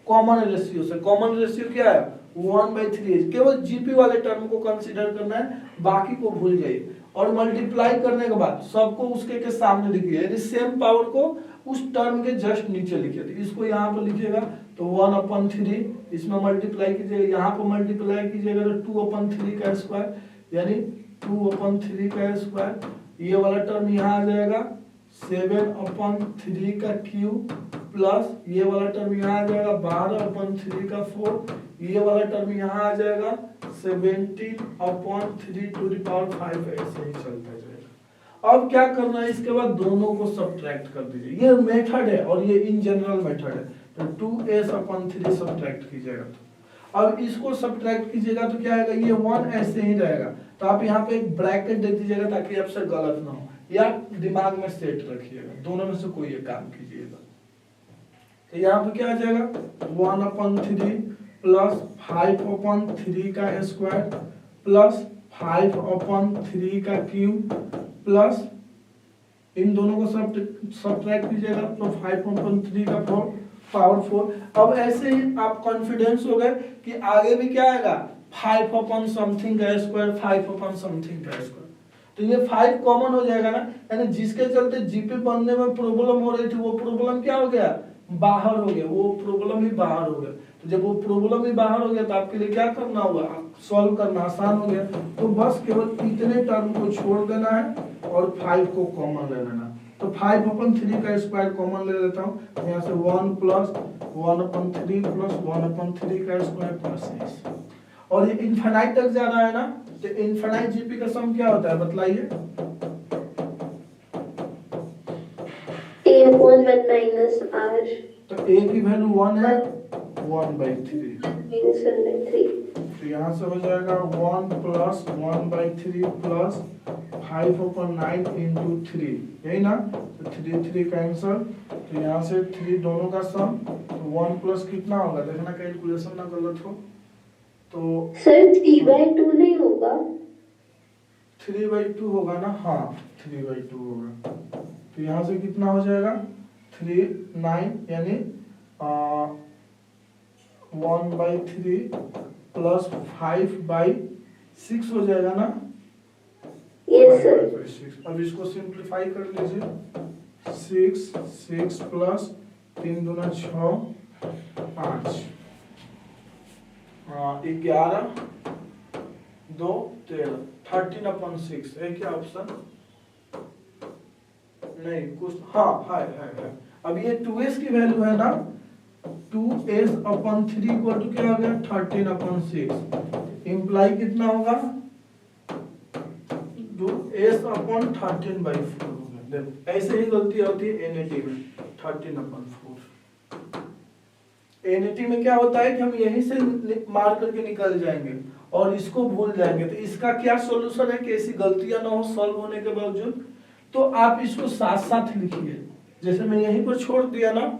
कॉमन रेशियो से। कॉमन रेशियो क्या है 1/3, केवल जीपी वाले टर्म को कंसीडर करना है, बाकी को भूल जाइए। और मल्टीप्लाई करने के बाद सबको उसके के सामने लिखिए, यानी सेम पावर को उस टर्म के जस्ट नीचे लिखिए। तो इसको यहाँ पर लिखिएगा तो 1/3, इसमें मल्टीप्लाई कीजिएगा, यहाँ पर मल्टीप्लाई कीजिएगा तो 2/3 का स्क्वायर, यानी 2/3 का स्क्वायर। ये वाला टर्म यहाँ आ जाएगा 7/3 का क्यूब, प्लस ये वाला टर्म यहाँ आ जाएगा 12/3 का 4, ये वाला टर्म यहाँ आ जाएगा 17/3 टू द पावर 5, ऐसे ही चलता जाएगा। अब क्या करना है, इसके बाद दोनों को सब्ट्रैक्ट कर दीजिए। ये मेथड है और ये इन जनरल मेथड है, तो 2s/3 सब्ट्रैक्ट कीजिएगा। तो अब इसको सब्ट्रैक्ट कीजिएगा तो क्या आएगा, ये 1 ऐसे ही रहेगा। तो आप यहाँ पे एक ब्रैकेट दे दीजिएगा ताकि आपसे गलत ना हो, या दिमाग में सेट रखिएगा, दोनों में से कोई एक काम कीजिएगा। तो यहाँ पे क्या आ जाएगा 1/3 प्लस 5/3 का स्क्वायर प्लस 5/3 का क्यूब, प्लस इन दोनों को सब्ट्रैक्ट कीजिएगा तो 5/3 का पावर 4। अब ऐसे ही आप कॉन्फिडेंस हो गए कि आगे भी क्या आएगा 5/समथिंग का स्क्वायर, 5/समथिंग का स्क्वायर। तो ये 5 कॉमन हो जाएगा ना, यानी जिसके चलते जीपी बनने में प्रॉब्लम हो रही थी वो प्रॉब्लम क्या हो गया, बाहर हो गया, वो प्रॉब्लम ही बाहर हो गया। तो जब वो प्रॉब्लम ही बाहर हो गया तो आपके लिए क्या करना होगा, सॉल्व करना आसान हो गया। तो बस केवल इतने टर्म को छोड़ देना है और 5 को कॉमन ले लेना। तो 5/3 का स्क्वायर कॉमन ले लेता हूँ, यहाँ से 1 प्लस 1/3 प्लस 1/3 का स्क्वायर प्लस 6। और ये इनफिनाइट तक जा रहा है ना, तो इनफिनाइट जीपी का सम क्या होता है बताइए। a/1 minus r, तो a की वैल्यू 1 है, 1/3। तो यहाँ से हो जाएगा 1 प्लस 1/3 प्लस 5/9 इंटू 3, यही ना। तो 3 कैंसल, तो यहाँ से 3 दोनों का सम, तो 1 प्लस कितना होगा, देखना कैलकुलेशन ना गलत हो। तो सर 3/2 नहीं होगा, 3/2 होगा ना, हाँ 3/2 होगा। तो यहाँ से कितना हो जाएगा 9 यानी 1/3 प्लस 5/6 हो जाएगा ना। Yes sir. अब इसको सिंप्लीफाई कर लीजिए, 6 प्लस 3 दूना 6, 5, 11, 2, 13, 13/6 है क्या ऑप्शन, नहीं कुछ, हाँ है। अब ये 2s की वैल्यू है ना, 2s/3 इक्वल टू क्या हो गया 13/6, इम्प्लाई कितना होगा 2s/13/4 हो गया। ऐसे ही गलती होती है एनएटी में, 13/4। एनएटी में क्या होता है कि हम यहीं से मार करके निकल जाएंगे और इसको भूल जाएंगे। तो इसका क्या सॉल्यूशन है कि ऐसी गलतियां ना हो सॉल्व होने के बावजूद, तो आप इसको साथ साथ लिखिए। जैसे मैं यहीं पर छोड़ दिया ना,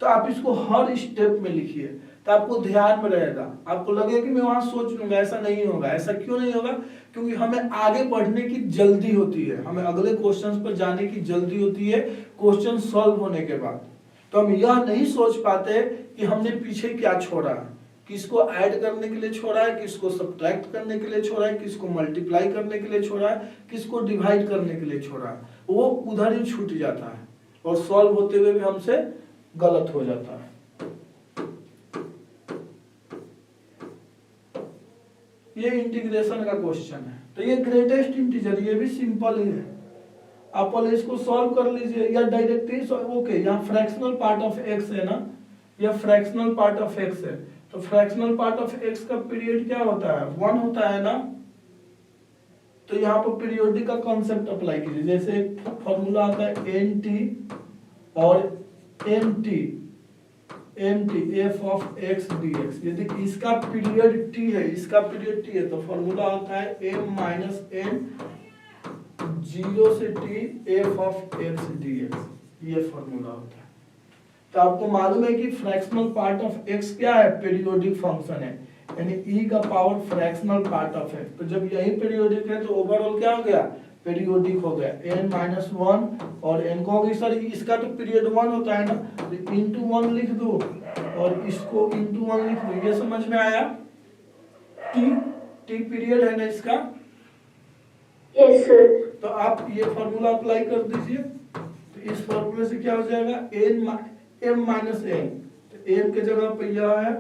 तो आप इसको हर स्टेप में लिखिए, तो आपको ध्यान में रहेगा। आपको लगेगा कि मैं वहां सोच लूंगा, ऐसा नहीं होगा। ऐसा क्यों नहीं होगा? क्योंकि हमें आगे बढ़ने की जल्दी होती है, हमें अगले क्वेश्चंस पर जाने की जल्दी होती है क्वेश्चन सॉल्व होने के बाद। तो हम यह नहीं सोच पाते कि हमने पीछे क्या छोड़ा है, किसको ऐड करने के लिए छोड़ा है, किसको सब्ट्रैक्ट करने के लिए छोड़ा है, किसको मल्टीप्लाई करने के लिए छोड़ा है, किसको डिवाइड करने के लिए छोड़ा है। वो उधर ही छूट जाता है और सॉल्व होते हुए भी हमसे गलत हो जाता है। ये इंटीग्रेशन का क्वेश्चन है। तो ये ग्रेटेस्ट इंटीजर, ये भी सिंपल ही है। आप पहले इसको सॉल्व कर लीजिए या डायरेक्टली ओके। यहाँ फ्रैक्शनल पार्ट ऑफ एक्स है ना, यह फ्रैक्शनल पार्ट ऑफ एक्स है। तो फ्रैक्शनल पार्ट ऑफ एक्स का पीरियड क्या होता है? 1 होता है ना। तो यहाँ पर पीरियोडिक का कॉन्सेप्ट अप्लाई कीजिए। जैसे एक फॉर्मूला आता है एन टी और m t f of x d x. यदि इसका पीरियड टी है, इसका पीरियड टी है, तो फॉर्मूला होता है एम माइनस एन 0 से T f of x d x. ये फॉर्मूला होता है। तो आपको मालूम है कि फ्रैक्शनल पार्ट ऑफ एक्स क्या है? पीरियोडिक फंक्शन है, यानी e का power fractional part of x. तो जब यही पीरियोडिक है तो ओवरऑल क्या हो गया? पीरियोडिक हो गया। n-1 और n को हो गई सर, इसका तो पीरियड 1 होता है ना, तो इंटू 1 लिख दो और इसको इंटू 1 लिख दो। ये समझ में आया? t पीरियड है ना इसका। Yes sir. तो आप ये फॉर्मूला अप्लाई कर दीजिए। तो इस फॉर्मूले से क्या हो जाएगा? m minus n। तो m के जगह पे यह है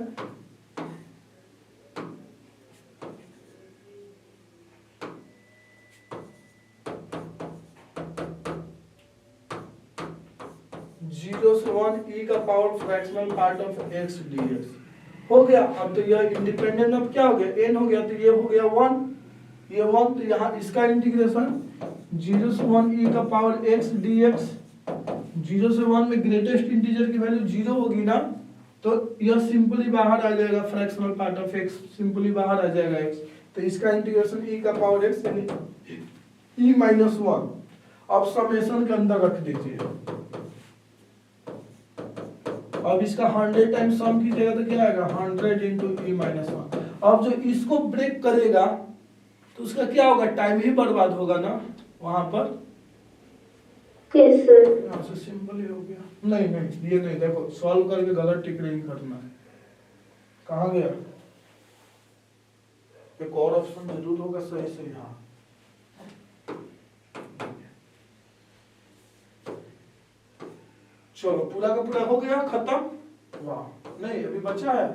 0 से 1 e का power fractional part of x dx हो गया। अब तो यह इंडिपेंडेंट अब क्या हो गया? n हो गया, तो ये हो गया 1, ये 1। तो यहाँ इसका इंटीग्रेशन 0 से 1 e का पावर x dx। 0 से 1 में ग्रेटेस्ट इंटीजर की वैल्यू 0 होगी ना, तो यह सिंपली बाहर आ जाएगा। Fractional part of x simply बाहर आ जाएगा x। तो इसका इंटीग्रेशन e का पावर x यानी e माइनस 1। अब समेशन के अंदर रख दीजिए। अब इसका 100 टाइम्स सम कीजिएगा तो क्या आएगा? 100 इंटू ई माइनस 1। अब जो इसको ब्रेक करेगा तो उसका क्या होगा? टाइम ही बर्बाद होगा ना वहां पर। Yes sir. यहाँ से सिंपल ही हो गया। नहीं नहीं, ये नहीं, देखो सॉल्व करके गलत टिक नहीं करना है। कहाँ गया? एक और ऑप्शन जरूर होगा सही से। यहाँ चलो, पूरा का पूरा हो गया, खत्म। वाह, नहीं अभी बचा है।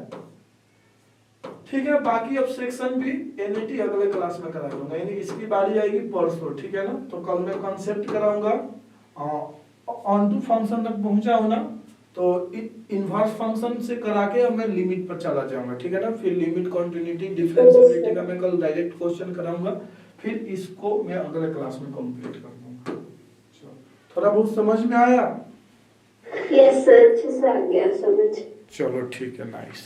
ठीक है, बाकी अब सेक्शन भी एनईटी अगले क्लास में करा दूंगा, यानी इसकी बारी आएगी परसों। ठीक है ना? तो कल मैं कॉन्सेप्ट कराऊंगा। ऑन टू फंक्शन तक पहुंचा हो ना, तो इनवर्स फंक्शन से करा के अब मैं लिमिट पर चला जाऊंगा। ठीक है ना? फिर लिमिट, कंटिन्यूटी, डिफरेंशिएबिलिटी का मैं कल डायरेक्ट क्वेश्चन कराऊंगा। फिर इसको मैं अगले क्लास में कंप्लीट कर दूंगा। थोड़ा बहुत समझ में आया? यस सर, अच्छे से आ गया समझ। चलो ठीक है, नाइस।